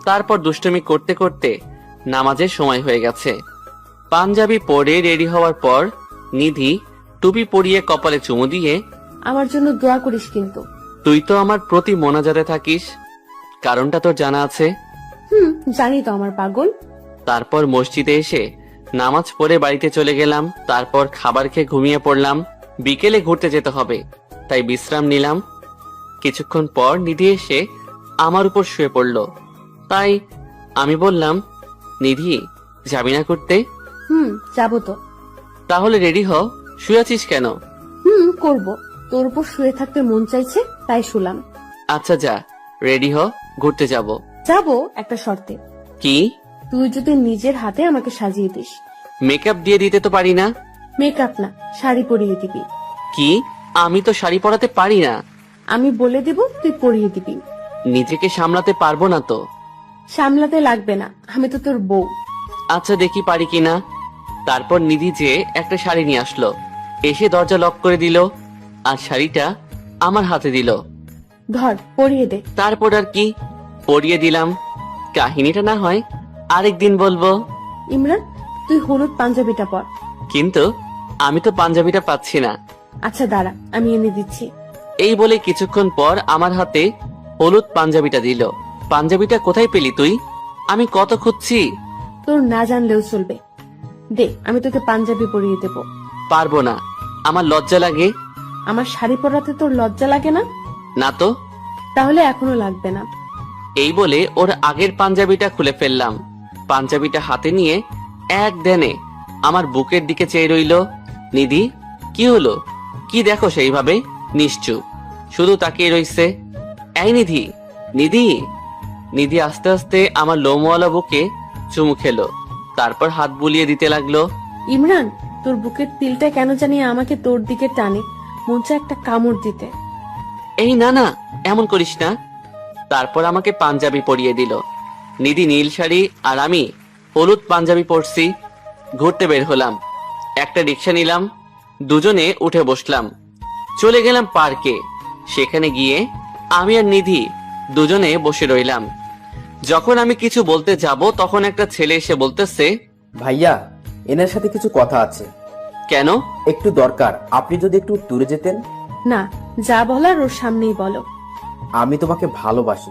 A: তারপর দুষ্টুমি করতে করতে নামাজের সময় হয়ে গেছে। পাঞ্জাবি পরে রেডি হওয়ার পর নিধি টুপি পরিয়ে কপালে চুমু দিয়ে,
B: আমার জন্য দোয়া করিস কিন্তু।
A: তুই তো আমার প্রতি মোনাজাতে থাকিস, কারণটা তোর জানা আছে।
B: জানি তো আমার পাগল।
A: তারপর মসজিদে এসে নামাজ পড়ে বাড়িতে চলে গেলাম। তারপর খাবার খেয়ে ঘুমিয়ে পড়লাম। বিকেলে ঘুরতে যেতে হবে, তাই বিশ্রাম নিলাম। কিছুক্ষণ পর নিধি এসে আমার উপর শুয়ে পড়ল, তাই আমি বললাম, নিধি যাবি না ঘুরতে?
B: যাবো তো।
A: তাহলে রেডি হ, শুয়ে আছিস কেন?
B: করব, তোর উপর শুয়ে থাকতে মন চাইছে তাই শুলাম।
A: আচ্ছা যা, রেডি হ, ঘুরতে যাব।
B: যাবো একটা শর্তে।
A: কি?
B: তুই যদি নিজের হাতে আমাকে সাজিয়ে দিস।
A: মেকআপ দিয়ে দিতে তো পারি না।
B: মেকআপ না, শাড়ি পরিয়ে দিবি।
A: কি? আমি তো শাড়ি পরাতে পারি না।
B: আমি বলে দিব, তুই পরিয়ে দিবি।
A: নিজেকে সামলাতে পারবো না তো।
B: সামলাতে লাগবে না, আমি তো তোর বউ।
A: আচ্ছা দেখি পারি কিনা। তারপর নিধি যে একটা শাড়ি নিয়ে আসলো, এসে দরজা লক করে দিল আর শাড়িটা আমার হাতে দিল।
B: ধর পরিয়ে দে।
A: তারপর আর কি, পরিয়ে দিলাম। কাহিনীটা না হয় আরেকদিন বলবো।
B: ইমরান, তুই হলুদ পাঞ্জাবিটা পর।
A: কিন্তু আমি তো পাঞ্জাবিটা পাচ্ছি না।
B: আচ্ছা দাঁড়া, আমি এনে দিচ্ছি।
A: এই বলে কিছুক্ষণ পর আমার হাতে হলুদ পাঞ্জাবিটা দিল। পাঞ্জাবিটা কোথায় পেলি তুই? আমি কত খুঁজছি।
B: তোর না জানলেও চলবে, দে আমি তোকে পাঞ্জাবি পরিয়ে দেব।
A: পারবো না, আমার লজ্জা লাগে।
B: আমার শাড়ি পরাতে তোর লজ্জা লাগে না?
A: না তো।
B: তাহলে এখনো লাগবে না।
A: এই বলে ওর আগের পাঞ্জাবিটা খুলে ফেললাম। পাঞ্জাবিটা হাতে নিয়ে এক ধ্যানে আমার বুকের দিকে চেয়ে রইল। নিধি, কি হলো? কি দেখো সেইভাবে? নিশ্চুপ শুধু তাকিয়ে রইছে। এই নিধি, নিধি। নিধি আস্তে আস্তে আমার লোমওয়ালা বুকে চুমু খেলো, তারপর হাত বুলিয়ে দিতে লাগলো।
B: ইমরান, তোর বুকের তিলটা কেন জানি আমাকে তোর দিকে টানে, মন চায় একটা কামড় দিতে।
A: এই না না, এমন করিস না। তারপর আমাকে পাঞ্জাবি পরিয়ে দিল। নিধি নীল শাড়ি আর আমি হলুদ পাঞ্জাবি পরছি। ঘুরতে বের হলাম। একটা রিক্সা নিলাম, দুজনে উঠে বসলাম। চলে গেলাম পার্কে। সেখানে গিয়ে আমি আর নিধি দুজনে বসে রইলাম। যখন আমি কিছু বলতে যাব তখন একটা ছেলে এসে বলতেছে,
G: ভাইয়া, এনার সাথে কিছু কথা আছে।
A: কেন?
G: একটু দরকার, আপনি যদি একটু দূরে যেতেন।
B: না, যা বলার ওর সামনেই বলো।
G: আমি তোমাকে ভালোবাসি।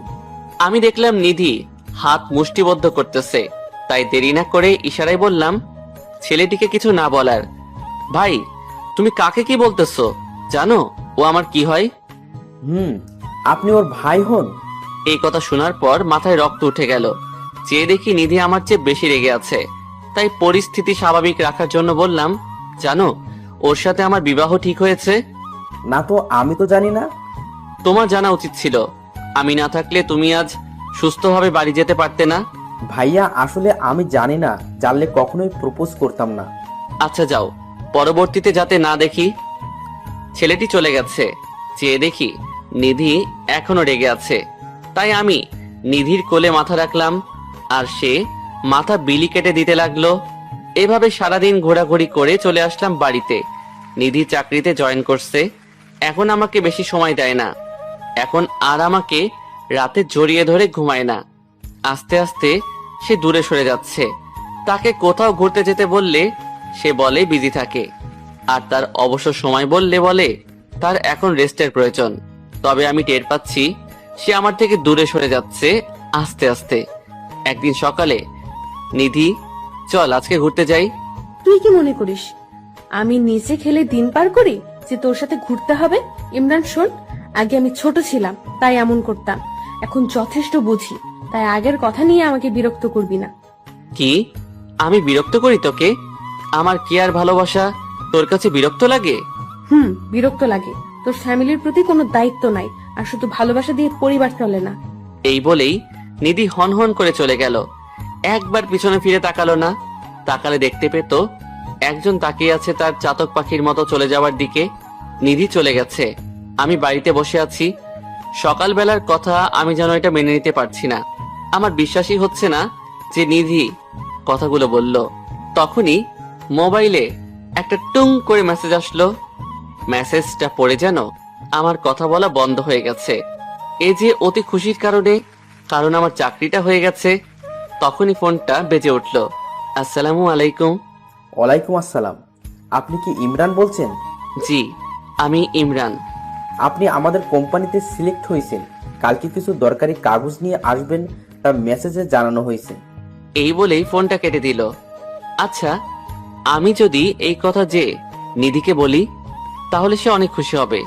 A: আমি দেখলাম নিধি হাত মুষ্টিবদ্ধ করতেছে, তাই দেরি না করে ইশারায় বললাম ছেলেটিকে কিছু না বলার। ভাই, তুমি কাকে কি বলতেছো? জানো ও আমার কি হয়?
G: আপনি ওর ভাই হন?
A: এই কথা শোনার পর মাথায় রক্ত উঠে গেল। চেয়ে দেখি নিধি আমার চেয়ে বেশি রেগে আছে। তাই পরিস্থিতি স্বাভাবিক রাখার জন্য বললাম, জানো ওর সাথে আমার বিবাহ ঠিক হয়েছে।
G: না তো, আমি তো জানি না।
A: তোমার জানা উচিত ছিল। আমি না থাকলে তুমি আজ সুস্থভাবে বাড়ি যেতে পারতে না।
G: ভাইয়া, আসলে আমি জানি না, জানলে কখনোই প্রপোজ করতাম না।
A: আচ্ছা যাও, পরবর্তীতে যাতে না দেখি। ছেলেটি চলে গেছে। চেয়ে দেখি নিধি এখনো রেগে আছে। তাই আমি নিধির কোলে মাথা রাখলাম আর সে মাথা বিলি কেটে দিতে লাগলো। এভাবে সারাদিন ঘোরাঘুরি করে চলে আসলাম বাড়িতে। নিধি চাকরিতে জয়েন করছে, এখন আমাকে বেশি সময় দেয় না। এখন আর আমাকে রাতে জড়িয়ে ধরে ঘুমায় না। আস্তে আস্তে সে দূরে সরে যাচ্ছে। তাকে কোথাও ঘুরতে যেতে বললে সে বলে বিজি থাকে, আর তার অবসর সময় বলে তার এখন রেস্টের প্রয়োজন। তবে আমি টের পাচ্ছি সে আমার থেকে দূরে সরে যাচ্ছে আস্তে আস্তে। একদিন সকালে, নিধি চল আজকে ঘুরতে যাই।
B: তুই কি মনে করিস আমি নিচে খেলে দিন পার করি যে তোর সাথে ঘুরতে হবে? ইমরান শোন, আগে আমি ছোট ছিলাম তাই এমন করতাম, এখন যথেষ্ট বুঝি, তাই আগের কথা নিয়ে আমাকে বিরক্ত করবি না।
A: কি? আমি বিরক্ত করি তোকে? আমার কি আর ভালোবাসা তোর কাছে বিরক্ত লাগে?
B: বিরক্ত লাগে। তোর ফ্যামিলির প্রতি কোনো দায়িত্ব নাই, আর শুধু ভালোবাসা দিয়ে পরিবার চলে না।
A: এই বলেই নিধি হন হন করে চলে গেল। একবার পিছনে ফিরে তাকালো না। তাকালে দেখতে পেত একজন তাকিয়ে আছে তার চাতক পাখির মতো চলে যাওয়ার দিকে। নিধি চলে গেছে, আমি বাড়িতে বসে আছি। সকালবেলার কথা আমি যেন এটা মেনে নিতে পারছি না। আমার বিশ্বাসই হচ্ছে না যে নিধি কথাগুলো বলল। তখনই মোবাইলে একটা টুং করে মেসেজ আসলো। মেসেজটা পড়ে যেন আমার কথা বলা বন্ধ হয়ে গেছে। এই যে অতি খুশির কারণে, কারণ আমার চাকরিটা হয়ে গেছে। তখনই ফোনটা বেজে উঠল। আসসালামু আলাইকুম।
G: ওয়ালাইকুম আসসালাম। আপনি কি ইমরান বলছেন?
A: জি, আমি ইমরান।
G: আপনি আমাদের কোম্পানিতে সিলেক্ট হয়েছেন। কালকে কিছু দরকারি কাগজ নিয়ে আসবেন, তা মেসেজে জানানো হয়েছে।
A: এই বলেই ফোনটা কেটে দিল। আচ্ছা, আমি যদি এই কথা যে নিধিকে বলি তাহলে সে অনেক খুশি হবে,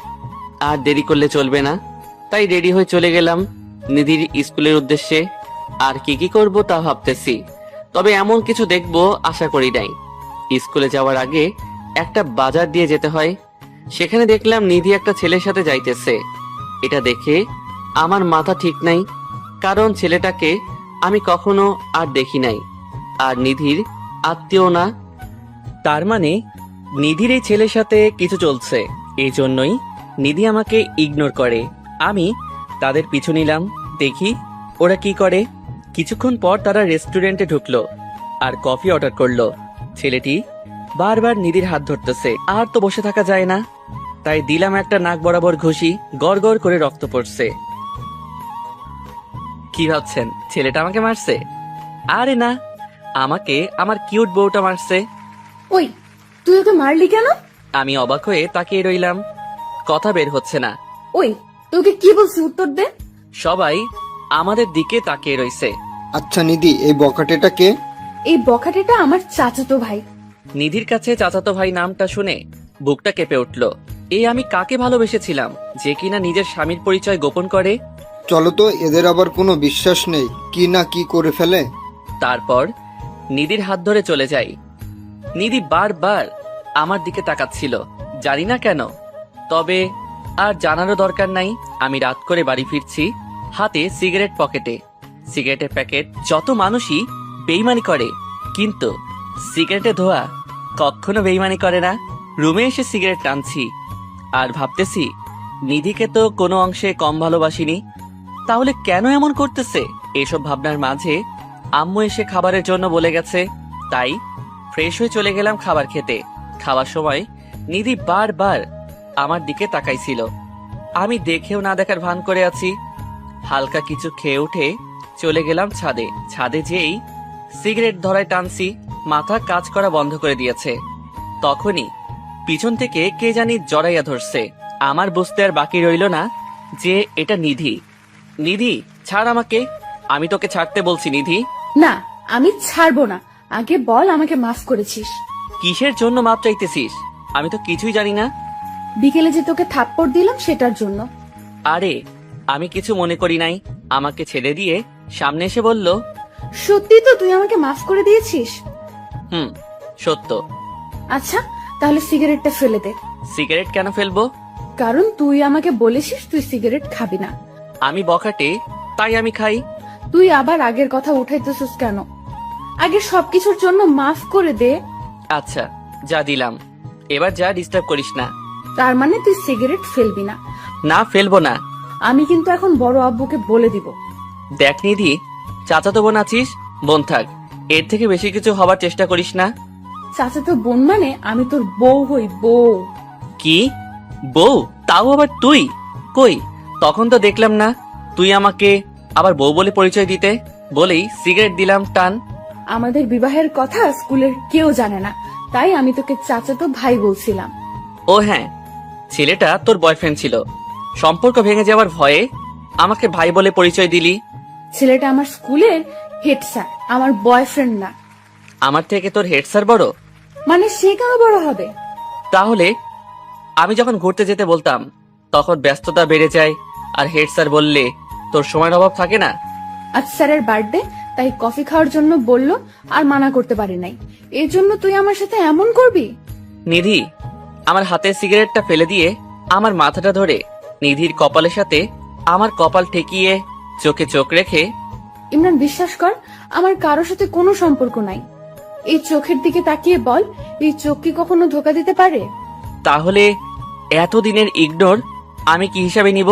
A: আর দেরি করলে চলবে না। তাই রেডি হয়ে চলে গেলাম নিধির স্কুলের উদ্দেশ্যে। আর কি কি করব তা ভাবতেছি, তবে এমন কিছু দেখবো আশা করি নাই। স্কুলে যাওয়ার আগে একটা বাজার দিয়ে যেতে হয়। সেখানে দেখলাম নিধি একটা ছেলের সাথে যাইতেছে। এটা দেখে আমার মাথা ঠিক নাই, কারণ ছেলেটাকে আমি কখনো আর দেখি নাই, আর নিধির আত্মীয় না। তার মানে নিধির এই ছেলের সাথে কিছু চলছে। এই জন্যই নিধি আমাকে ইগনোর করে। আমি তাদের পিছু নিলাম, দেখি ওরা কি করে। কিছুক্ষণ পর তারা রেস্টুরেন্টে ঢুকলো আর কফি অর্ডার করলো। ছেলেটি বারবার নিধির হাত ধরতেছে, আর তো বসে থাকা যায় না, তাই দিলাম একটা নাক বরাবর ঘুষি। গড় গড় করে রক্ত পড়ছে। কি ভাবছেন ছেলেটা আমাকে মারছে? আরে না, আমাকে আমার কিউট বউটা মারছে।
B: ওই, তুই ওকে মারলি কেন?
A: আমি অবাক হয়ে তাকিয়ে রইলাম, কথা বের হচ্ছে না।
B: ওই, তোকে কি বলছি উত্তর দে।
A: সবাই আমাদের দিকে তাকিয়ে রইছে।
E: আচ্ছা নিধি, এই বখাটেটা কে?
B: এই বখাটেটা আমার চাচাতো ভাই।
A: নিধির কাছে চাচাতো ভাই নামটা শুনে বুকটা কেঁপে উঠল। এই আমি কাকে ভালোবেসেছিলাম যে কিনা নিজের স্বামীর পরিচয় গোপন করে?
E: চলো তো, এদের আবার কোনো বিশ্বাস নেই, কি না কি করে ফেলে।
A: তারপর নিধির হাত ধরে চলে যাই। নিধি বারবার আমার দিকে তাকাচ্ছিল, জানি না কেন। তবে আর জানারও দরকার নাই। আমি রাত করে বাড়ি ফিরছি, হাতে সিগারেট পকেটে। সিগারেটের প্যাকেট। যত মানুষই বেইমানি করে, কিন্তু সিগারেটে ধোয়া কখনো বেইমানি করে না। রুমে এসে সিগারেট টানছি আর ভাবতেছি, নিধিকে তো কোনো অংশে কম ভালোবাসিনি, তাহলে কেন এমন করতেছে? এসব ভাবনার মাঝে আম্মু এসে খাবারের জন্য বলে গেছে, তাই ফ্রেশ হয়ে চলে গেলাম খাবার খেতে। খাওয়ার সময় নিধি বারবার আমার দিকে তাকাইছিল। আমি দেখেও না দেখার ভান করে আছি। হালকা কিছু খেয়ে উঠে চলে গেলাম ছাদে। ছাদে যেই সিগারেট ধরায় টানছি, মাথা কাজ করা বন্ধ করে দিয়েছে। তখনই পিছন থেকে কে জানি জড়াইয়া ধরছে। আমার বুঝতে আর বাকি রইল না যে এটা নিধি। নিধি, ছাড় আমাকে, আমি তোকে ছাড়তে বলছি। নিধি,
B: না, আমি ছাড়বো না। আগে বল, আমাকে মাফ করেছিস?
A: কিসের জন্য মাপ চাইতেছিস? আমি তো কিছুই জানি না।
B: বিকেলে যে তোকে থাপ্পড় দিলাম সেটার জন্য।
A: আরে আমি কিছু মনে করি নাই। আমাকে ছেড়ে দিয়ে সামনে এসে বলল,
B: সত্যি তো তুই আমাকে মাফ করে দিয়েছিস?
A: হুম, সত্য।
B: আচ্ছা, তাহলে সিগারেটটা ফেলে দে।
A: সিগারেট কেন ফেলবো?
B: কারণ তুই আমাকে বলেছিস তুই সিগারেট খাবি না।
A: আমি বখাটে, তাই আমি খাই।
B: তুই আবার আগের কথা উঠাইতেছিস কেন? আগে সবকিছুর জন্য মাফ করে দে।
A: আচ্ছা, যা দিলাম, এবার যা, ডিস্টার্ব করিস না।
B: তার মানে তুই সিগারেট ফেলবি না?
A: না, ফেলবো না।
B: আমি কিন্তু এখন বড় আব্বুকে বলে দিব।
A: দেখ নিধি, চাচাতো বোন আছিস, বোন থাক, এর থেকে বেশি কিছু হবার চেষ্টা করিস না।
B: চাচাতো বোন মানে আমি তোর বউ হই, বউ।
A: কি বউ? তাও আবার তুই? কই, তখন তো দেখলাম না তুই আমাকে আবার বউ বলে পরিচয় দিতে। বলেই সিগারেট দিলাম টান।
B: আমাদের বিবাহের কথা স্কুলের কেউ জানে না, তাই আমি তোকে চাচাতো ভাই বলছিলাম।
A: ও হ্যাঁ, ছেলেটা তোর বয়ফ্রেন্ড ছিল, সম্পর্ক ভেঙে যাওয়ার ভয়ে আমাকে ভাই বলে পরিচয় দিলি।
B: ছেলেটা আমার স্কুলের হেড স্যার, আমার বয়ফ্রেন্ড না।
A: আমার থেকে তোর হেড স্যার বড়?
B: মানে সে কেন বড় হবে?
A: তাহলে আমি যখন ঘুরতে যেতে বলতাম তখন ব্যস্ততা বেড়ে যায়, আর হেড স্যার বললে তোর সময়ের অভাব থাকে না।
B: আজ স্যারের বার্থডে, তাই কফি খাওয়ার জন্য বললো, আর মানা করতে পারি নাই। এর জন্য তুই আমার সাথে এমন করবি?
A: নিধি আমার হাতে সিগারেটটা ফেলে দিয়ে আমার মাথাটা ধরে নিধির কপালের সাথে আমার কপাল ঠেকিয়ে চোখে চোখ রেখে,
B: ইমরান, বিশ্বাস কর, আমার কারোর সাথে কোনো সম্পর্ক নাই। এই চোখের দিকে তাকিয়ে বল, এই চোখ কি কখনো ধোকা দিতে পারে?
A: তাহলে এতদিনের ইগনোর আমি কি হিসাবে নিব?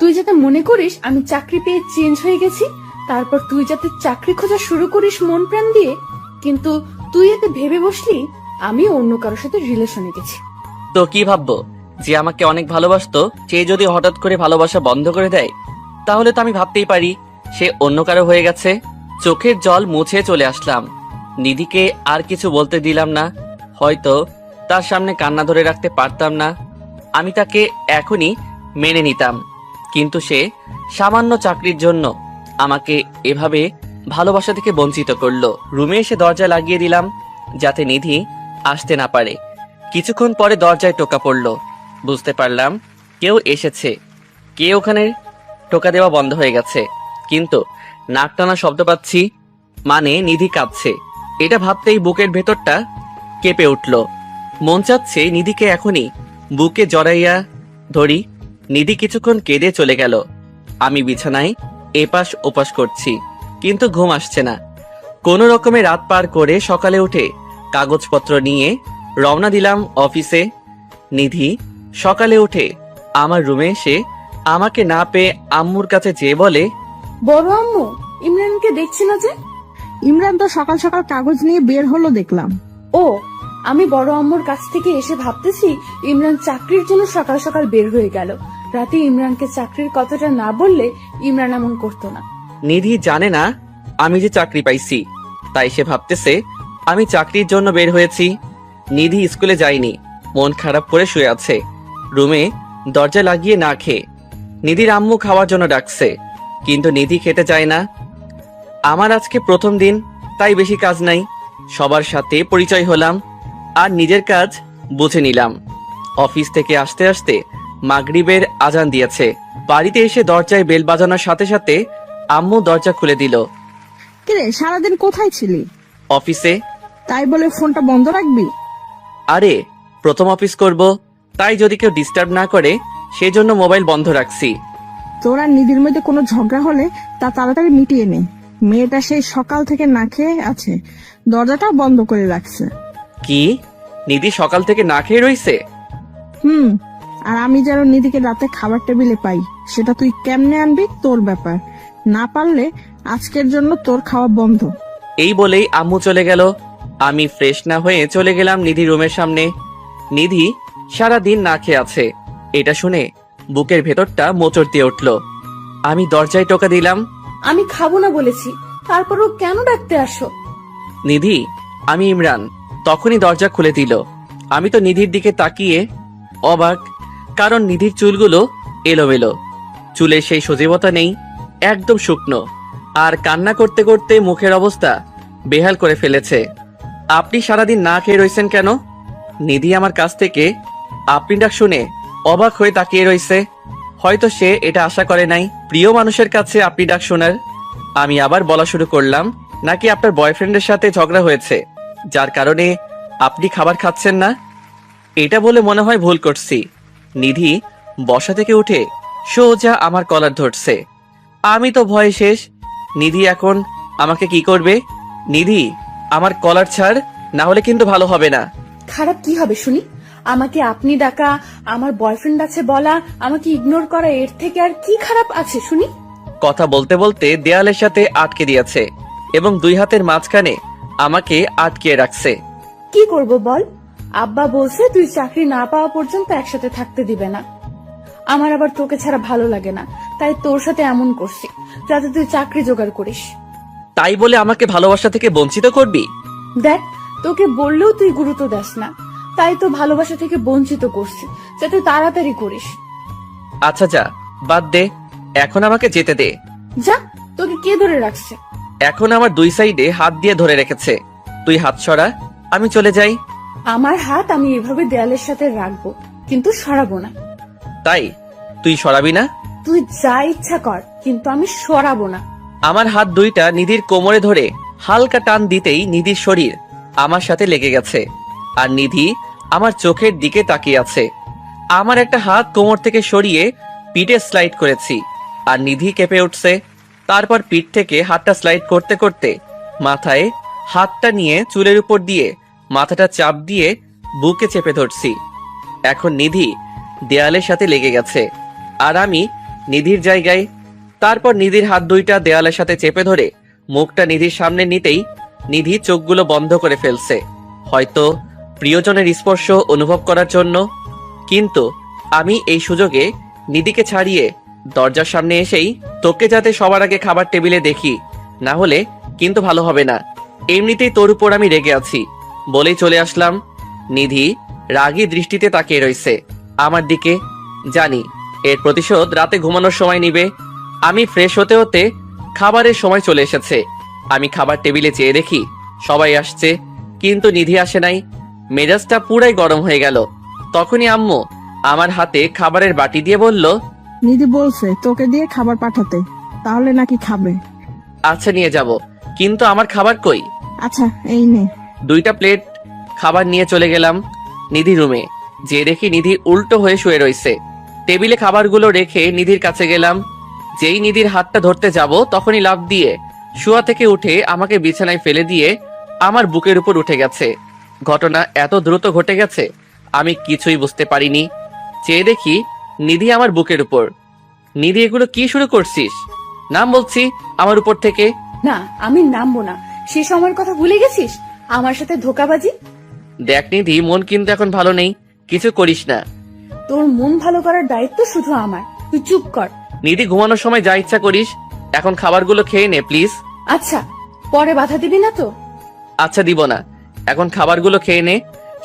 B: তুই যাতে মনে করিস আমি চাকরি পেয়ে চেঞ্জ হয়ে গেছি, তারপর তুই যাতে চাকরি খোঁজা শুরু করিস মন প্রাণ দিয়ে, কিন্তু তুই এতে ভেবে বসলি আমি অন্য কারোর সাথে রিলেশনে গেছি।
A: তো কি ভাববো, যে আমাকে অনেক ভালোবাসতো সে যদি হঠাৎ করে ভালোবাসা বন্ধ করে দেয়, তাহলে তো আমি ভাবতেই পারি সে অন্য কারো হয়ে গেছে। চোখের জল মুছে চলে আসলাম। নিধিকে আর কিছু বলতে দিলাম না, হয়তো তার সামনে কান্না ধরে রাখতে পারতাম না। আমি তাকে এখনই মেনে নিতাম, কিন্তু সে সামান্য চাকরির জন্য আমাকে এভাবে ভালোবাসা থেকে বঞ্চিত করলো। রুমে এসে দরজা লাগিয়ে দিলাম যাতে নিধি আসতে না পারে। কিছুক্ষণ পরে দরজায় টোকা পড়লো, বুঝতে পারলাম কেউ এসেছে। কে ওখানে? টোকা দেওয়া বন্ধ হয়ে গেছে, কিন্তু নাক টানা শব্দ পাচ্ছি, মানে নিধি কাঁদছে। এটা ভাবতেই বুকের ভেতরটা কেঁপে উঠল। মন চাচ্ছে নিধিকে এখনই বুকে জড়াইয়া ধরি। নিধি কিছুক্ষণ কেঁদে চলে গেল। আমি বিছানায় এপাশ ওপাশ করছি, কিন্তু ঘুম আসছে না। কোনো রকমে রাত পার করে সকালে উঠে কাগজপত্র নিয়ে রওনা দিলাম অফিসে। নিধি সকালে উঠে আমার রুমে এসে আমাকে না পেয়ে আম্মুর কাছে যেয়ে বলে,
B: বড় আম্মু, ইমরানকে দেখছি না যে।
C: ইমরান তো সকাল সকাল কাগজ নিয়ে বের হলো দেখলাম।
B: ও, আমি বড় আম্মুর কাছ থেকে এসে ভাবতেছি ইমরান চাকরির জন্য সকাল সকাল বের হয়ে গেল। রাতে ইমরানকে চাকরির কথাটা না বললে ইমরান এমন করতো না।
A: নিধি জানে না আমি যে চাকরি পাইছি, তাই সে ভাবতেছে আমি চাকরির জন্য বের হয়েছি। নিধি স্কুলে যায়নি, মন খারাপ করে শুয়ে আছে রুমে, দরজা লাগিয়ে না খেয়ে। নিধির আম্মু খাওয়ার জন্য ডাকছে, কিন্তু নিধি খেতে চায় না। আমার আজকে প্রথম দিন, তাই বেশি কাজ নাই। সবার সাথে পরিচয় হলাম আর নিজের কাজ বুঝে নিলাম। অফিস থেকে আসতে আসতে মাগরিবের আজান দিয়েছে। বাড়িতে এসে দরজায় বেল বাজানোর সাথে সাথে আম্মু দরজা খুলে দিল।
C: কিরে, সারাদিন কোথায় ছিলি?
A: অফিসে।
C: তাই বলে ফোনটা বন্ধ রাখবি?
A: আরে প্রথম অফিস করব, তাই যদি কেউ ডিস্টার্ব না করে সেই জন্য মোবাইল বন্ধ রাখছি।
C: তোরা নিধির মধ্যে কোনো ঝগড়া হলে তা তাড়াতাড়ি মিটিয়ে নে। মেয়েটা সেই সকাল থেকে না খেয়ে আছে, দরজাটাও বন্ধ করে রাখছে।
A: কি, নিধি সকাল থেকে না খেয়ে রইছে?
C: আর আমি যেন নিধিকে রাতে খাবার টেবিলে পাই, সেটা তুই কেমনে আনবি তোর ব্যাপার। না পারলে আজকের জন্য তোর খাওয়া বন্ধ।
A: এই বলেই আম্মু চলে গেল। আমি ফ্রেশ না হয়ে চলে গেলাম নিধি রুমের সামনে। নিধি সারা দিন না খেয়ে আছে, এটা শুনে বুকের ভেতরটা মোচড় দিয়ে উঠল। আমি দরজায় টোকা দিলাম।
B: আমি খাবো না বলেছি, তারপরও কেন ডাকতে আসো?
A: নিধি, আমি ইমরান। তখনই দরজা খুলে দিল। আমি তো নিধির দিকে তাকিয়ে অবাক, কারণ নিধির চুলগুলো এলোমেলো, চুলের সেই সজীবতা নেই, একদম শুকনো, আর কান্না করতে করতে মুখের অবস্থা বেহাল করে ফেলেছে। আপনি সারাদিন না খেয়ে রইছেন কেন? নিধি আমার কাছ থেকে আপনি ডাক শুনে অবাক হয়ে তাকিয়ে রইছে। হয়তো সে এটা আশা করে নাই প্রিয় মানুষের কাছে আপনি ডাক শোনার। আমি আবার বলা শুরু করলাম, নাকি আপনার বয়ফ্রেন্ডের সাথে ঝগড়া হয়েছে, যার কারণে আপনি খাবার খাচ্ছেন না? এটা বলে মনে হয় ভুল করছি। নিধি বসা থেকে উঠে সোজা আমার কলার ধরছে। আমি তো ভয়ে শেষ। নিধি এখন আমাকে কি করবে? নিধি, আমার কলার ছাড়, না হলে কিন্তু ভালো হবে না।
B: খারাপ কি হবে শুনি? আমাকে আপনি ডাকা, আমার বয়ফ্রেন্ড আছে বলা, আমাকে ইগনোর করা, এর থেকে আর কি খারাপ আছে শুনি?
A: কথা বলতে বলতে দেয়ালের সাথে আটকে দিয়েছে এবং দুই হাতের মাঝখানে আমাকে আটকিয়ে রাখছে।
B: কি করব বল? আব্বা বলছে তুই চাকরি না পাওয়া পর্যন্ত একসাথে থাকতে দিবে না। আমার আবার তোকে ছাড়া ভালো লাগে না, তাই তোর সাথে এমন করছি যাতে তুই চাকরি জোগাড় করিস।
A: তাই বলে আমাকে ভালোবাসা থেকে বঞ্চিত করবি?
B: দেখ, তোকে বললেও তুই গুরুত্ব দাস না, তাই তো ভালোবাসা থেকে বঞ্চিত করছি যাতে তাড়াতাড়ি করিস।
A: আচ্ছা যা, বাদ দে, এখন আমাকে যেতে দে।
B: যা, তোকে কে ধরে রাখছে?
A: এখন আমার দুই সাইডে হাত দিয়ে ধরে রেখেছে। তুই হাত সরা, আমি চলে যাই।
B: আমার হাত আমি এভাবে দেয়ালের সাথে রাখবো, কিন্তু সরাবো না।
A: তাই তুই সরাবি না?
B: তুই যা ইচ্ছা কর, কিন্তু আমি সরাবো না।
A: আমার হাত দুইটা নিধির কোমরে ধরে হালকা টান দিতেই নিধির শরীর আমার সাথে লেগে গেছে, আর নিধি আমার চোখের দিকে তাকিয়ে আছে। আমার একটা হাত কোমর থেকে সরিয়ে পিঠে স্লাইড করেছি, আর নিধি কেঁপে উঠছে। তারপর পিঠ থেকে হাতটা স্লাইড করতে করতে মাথায় হাতটা নিয়ে চুলের উপর দিয়ে মাথাটা চাপ দিয়ে বুকে চেপে ধরছি। এখন নিধি দেয়ালের সাথে লেগে গেছে, আর আমি নিধির জায়গায়। তারপর নিধির হাত দুইটা দেয়ালের সাথে চেপে ধরে মুখটা নিধির সামনে নিতেই নিধি চোখগুলো বন্ধ করে ফেলছে, হয়তো প্রিয়জনের স্পর্শ অনুভব করার জন্য। কিন্তু আমি এই সুযোগে নিধিকে ছাড়িয়ে দরজার সামনে এসেই, তোকে যাতে সবার আগে খাবার টেবিলে দেখি, না হলে কিন্তু ভালো হবে না। এমনিতেই তোর উপর আমি রেগে আছি বলেই চলে আসলাম। নিধি রাগী দৃষ্টিতে তাকিয়ে রইছে আমার দিকে। জানি এর প্রতিশোধ রাতে ঘুমানোর সময় নিবে। আমি ফ্রেশ হতে হতে খাবারের সময় চলে এসেছে। আমি খাবার টেবিলে চেয়ে দেখি সবাই আসছে, কিন্তু নিধি আসে নাই। মেজাজটা পুরাই গরম হয়ে গেল। তখনই আম্মু আমার হাতে খাবারের বাটি দিয়ে বলল,
C: নিধি বলছে তোকে দিয়ে খাবার পাঠাতে, তাহলে নাকি খাবে।
A: আচ্ছা নিয়ে যাব, কিন্তু আমার খাবার কই?
C: আচ্ছা এই নে।
A: 2টা প্লেট খাবার নিয়ে চলে গেলাম নিধি রুমে। যে দেখি নিধি উল্টো হয়ে শুয়ে রইছে। টেবিলে খাবারগুলো রেখে নিধির কাছে গেলাম। যেই নিধির হাতটা ধরতে যাব, তখনই লাফ দিয়ে শুয়া থেকে উঠে আমাকে বিছানায় ফেলে দিয়ে আমার বুকের উপর উঠে গেছে। ঘটনা এত দ্রুত ঘটে গেছে আমি কিছুই বুঝতে পারিনি। চেয়ে দেখি নিধি আমার বুকের উপর। নিধি, এগুলো কি শুরু করছিস? নাম বলছি আমার উপর থেকে।
B: না, আমি নামবো না। সে সময়ের কথা ভুলে গেছিস? আমার সাথে ধোকাবাজি।
A: দেখ নিধি, মন কিন্তু এখন ভালো নেই, কিছু করিস না।
B: তোর মন ভালো করার দায়িত্ব শুধু আমার, তুই চুপ কর।
A: নিধি, ঘুমানোর সময় যা ইচ্ছা করিস, এখন খাবারগুলো খেয়ে নে প্লিজ।
B: আচ্ছা, পরে বাধা দিবি না তো?
A: আচ্ছা, দিব না, এখন খাবারগুলো খেয়ে নে।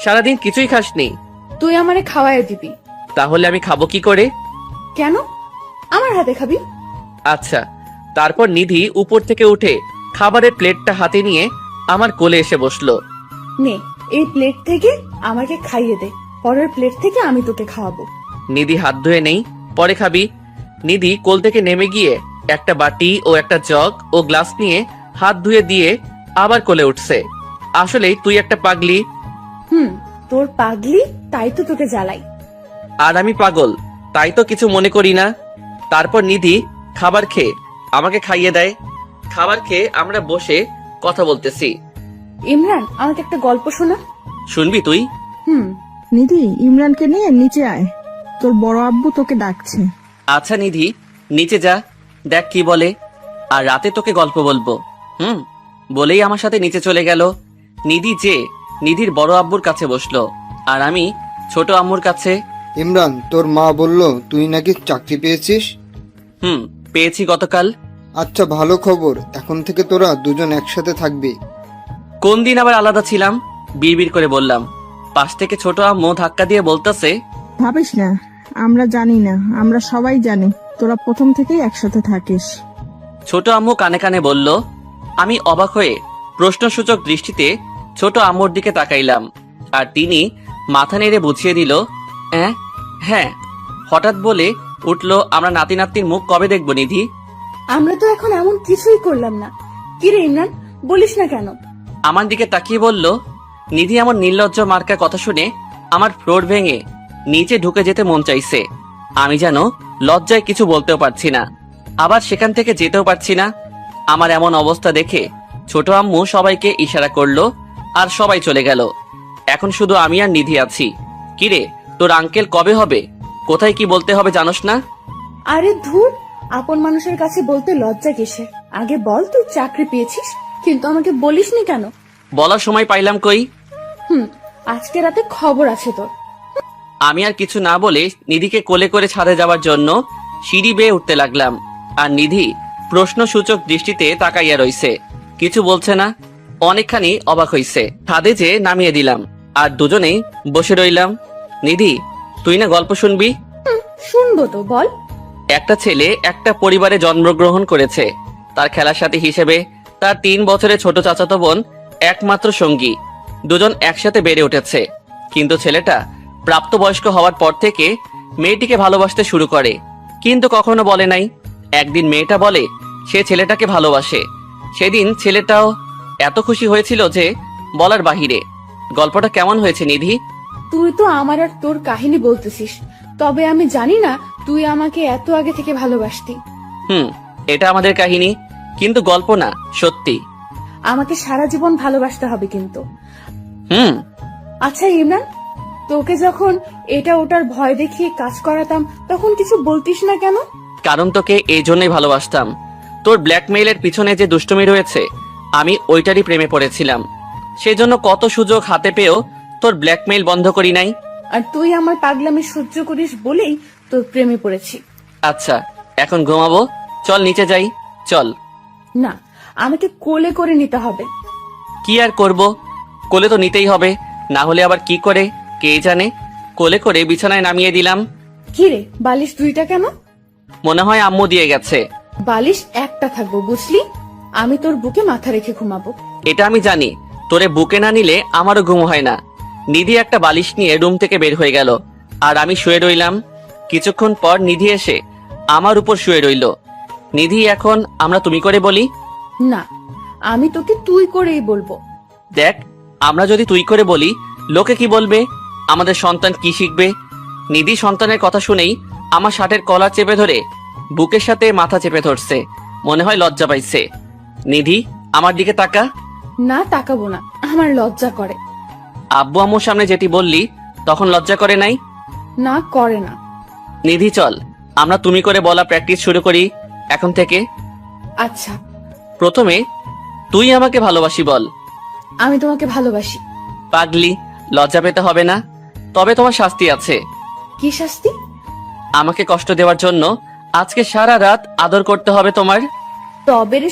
A: সারাদিন কিছুই খাসনি।
B: তুই আমারে খাওয়ায় দিবি।
A: তাহলে আমি খাবো কি করে?
B: কেন? আমার হাতে খাবি।
A: আচ্ছা। তারপর নিধি উপর থেকে উঠে খাবারের প্লেটটা হাতে নিয়ে আমার কোলে এসে বসলো।
B: নে, এই প্লেট থেকে আমাকে খাইয়ে দে, পরের প্লেট থেকে আমি তোকে খাওয়াবো।
A: নিধি, হাত ধুয়ে নেই, পরে খাবি। নিধি কোল থেকে নেমে গিয়ে একটা বাটি ও একটা জগ ও গ্লাস নিয়ে হাত ধুয়ে দিয়ে আবার কোলে উঠছে। আসলেই তুই একটা পাগলি।
B: তোর পাগলি, তাই তো তোকে জ্বালাই।
A: আর আমি পাগল, তাই তো কিছু মনে করি না। তারপর নিধি খাবার খেয়ে আমাকে খাইয়ে দেয়। খাবার খেয়ে আমরা বসে কথা বলতেছি।
B: ইমরান, আমাকে একটা গল্প শোনা।
A: শুনবি তুই?
C: নিধি, ইমরানকে নিয়ে নিচে আয়, তোর বড় আব্বু তোকে ডাকছে।
A: আচ্ছা নিধি, নিচে যা, দেখ কি বলে, আর রাতে তোকে গল্প বলবো। বলেই আমার সাথে নিচে চলে গেল। নিধি যে নিধির বড় আব্বুর কাছে বসলো, আর আমি ছোট আম্মুর কাছে।
E: ইমরান, তোর মা বলল তুই নাকি চাকরি পেয়েছিস।
A: পেয়েছি গতকাল।
E: আচ্ছা, ভালো খবর, এখন থেকে তোরা দুজন একসাথে থাকবি।
A: কোন দিন আবার আলাদা ছিলাম? বিড়বিড় করে বললাম। পাশ থেকে ছোট আম্মু ধাক্কা দিয়ে বলতেছে,
C: ভাবিস না, আমরা জানি না, আমরা সবাই জানি তোরা প্রথম থেকেই একসাথে থাকিস।
A: ছোট আম্মু কানে কানে বলল। আমি অবাক হয়ে প্রশ্নসূচক দৃষ্টিতে ছোট আম্মুর দিকে তাকাইলাম, আর তিনি মাথা নেড়ে বুঝিয়ে দিল, হ্যাঁ। হঠাৎ বলে উঠল, আমরা নাতি নাতনির মুখ কবে দেখবো নিধি?
B: আমরা তো এখন এমন কিছুই করলাম না। কিরে ইমরান, বলিস না কেন?
A: আমার দিকে তাকিয়ে বলল। নিধি আমার নির্লজ্জ মার্কা কথা শুনে আমার ফ্লোর ভেঙে নিচে ঢুকে যেতে মন চাইছে। আমি যেন লজ্জায় কিছু বলতেও পারছি না, আবার সেখান থেকে যেতেও পারছি না। আমার এমন অবস্থা দেখে ছোট আম্মু সবাইকে ইশারা করলো, আর সবাই চলে গেল। এখন শুধু আমি আর নিধি আছি। কিরে, তোর আঙ্কেল কবে হবে? কোথায় কি বলতে হবে জানোস না?
B: আরে ধুর, আপন মানুষের কাছে বলতে লজ্জা কিসের? আগে বল, তুই চাকরি পেয়েছিস, কিন্তু আমাকে বলিসনি কেন?
A: বলার সময় পাইলাম কই?
B: আজকে রাতে খবর আছে তোর।
A: আমি আর কিছু না বলে নিধিকে কোলে করে ছাদে যাওয়ার জন্য সিঁড়ি বেয়ে উঠতে লাগলাম, আর নিধি প্রশ্নসূচক দৃষ্টিতে তাকাইয়া রইছে, কিছু বলছে না। অনেকখানি অবাক হইছে। ছাদে যে নামিয়ে দিলাম, আর দুজনেই বসে রইলাম। নিধি, তুই না গল্প শুনবি?
B: শুনবো তো, বল।
A: একটা ছেলে একটা পরিবারে জন্মগ্রহণ করেছে। তার খেলার সাথী হিসেবে তার 3 বছরের ছোট চাচাতো বোন একমাত্র সঙ্গী। দুজন একসাথে বেড়ে উঠেছে, কিন্তু ছেলেটা প্রাপ্তবয়স্ক হওয়ার পর থেকে মেয়েটিকে ভালোবাসতে শুরু করে, কিন্তু কখনো বলে নাই। একদিন মেয়েটা বলে সে ছেলেটাকে ভালোবাসে। সেদিন ছেলেটাও এত খুশি হয়েছিল যে বলার বাহিরে। গল্পটা কেমন হয়েছে নিধি?
B: তুই তো আমার আর তোর কাহিনী বলতেছিস, তবে আমি জানি না তুই আমাকে এত আগে থেকে ভালোবাসতি।
A: এটা আমাদের কাহিনী, কিন্তু গল্প না, সত্যি।
B: আমাকে সারা জীবন ভালোবাসতে হবে কিন্তু। আচ্ছা ইমরান, তোকে যখন এটা ওটার ভয় দেখিয়ে কাজ করাতাম, তখন কিছু বলতিস না কেন?
A: কারণ তোকে এই জন্যই ভালোবাসতাম। তোর ব্ল্যাকমেইলের পিছনে যে দুষ্টুমি রয়েছে, আমি ওইটারই প্রেমে পড়েছিলাম। সেজন্য কত সুযোগ হাতে পেয়েও তোর ব্ল্যাকমেইল বন্ধ করি নাই।
B: আর তুই আমার পাগলামি সহ্য করিস বলেই তোর প্রেমে পড়েছি।
A: আচ্ছা, এখন ঘুমাবো, চল নিচে যাই, চল।
B: না, আমাকে কোলে করে নিতে হবে।
A: কি আর করব, কোলে তো নিতেই হবে, না হলে আবার কি করে কে জানে। কোলে করে বিছানায় নামিয়ে দিলাম।
B: কিরে, বালিশ 2টা কেন?
A: মনে হয় আম্মু দিয়ে গেছে।
B: বালিশ একটা থাকবো, বুঝলি? আমি তোর বুকে মাথা রেখে ঘুমাবো।
A: এটা আমি জানি, তোরে বুকে না নিলে আমারও ঘুম হয় না। নিধি একটা বালিশ নিয়ে রুম থেকে বের হয়ে গেল, আর আমি শুয়ে রইলাম। কিছুক্ষণ পর নিধি এসে আমার উপর শুয়ে রইল। নিধি, এখন আমরা তুমি করে বলি?
B: না, আমি তোকে তুই করেই বলবো।
A: দেখ, আমরা যদি তুই করে বলি, লোকে কি বলবে? আমাদের সন্তান কি শিখবে? নিধি সন্তানের কথা শুনেই আমার শার্টের কলার চেপে ধরে বুকের সাথে মাথা চেপে ধরছে, মনে হয় লজ্জা পাইছে। নিধি, আমার দিকে তাকা।
B: না, তাকাবো না, আমার লজ্জা করে।
A: আব্বু আম্মুর সামনে যেটি বললি, তখন লজ্জা করে নাই?
B: না, করে না।
A: নিধি, চল আমরা তুমি করে বলা প্র্যাকটিস শুরু করি এখন থেকে।
B: আচ্ছা,
A: প্রথমে তুই আমাকে ভালোবাসি বল।
B: আমি তোমাকে ভালোবাসি।
A: পাগলি, লজ্জা পেতে হবে না, তবে তোমার শাস্তি আছে।
B: কি শাস্তি?
A: আমাকে কষ্ট দেওয়ার জন্য আজকে সারা রাত আদর করতে হবে তোমার।
B: তবে রে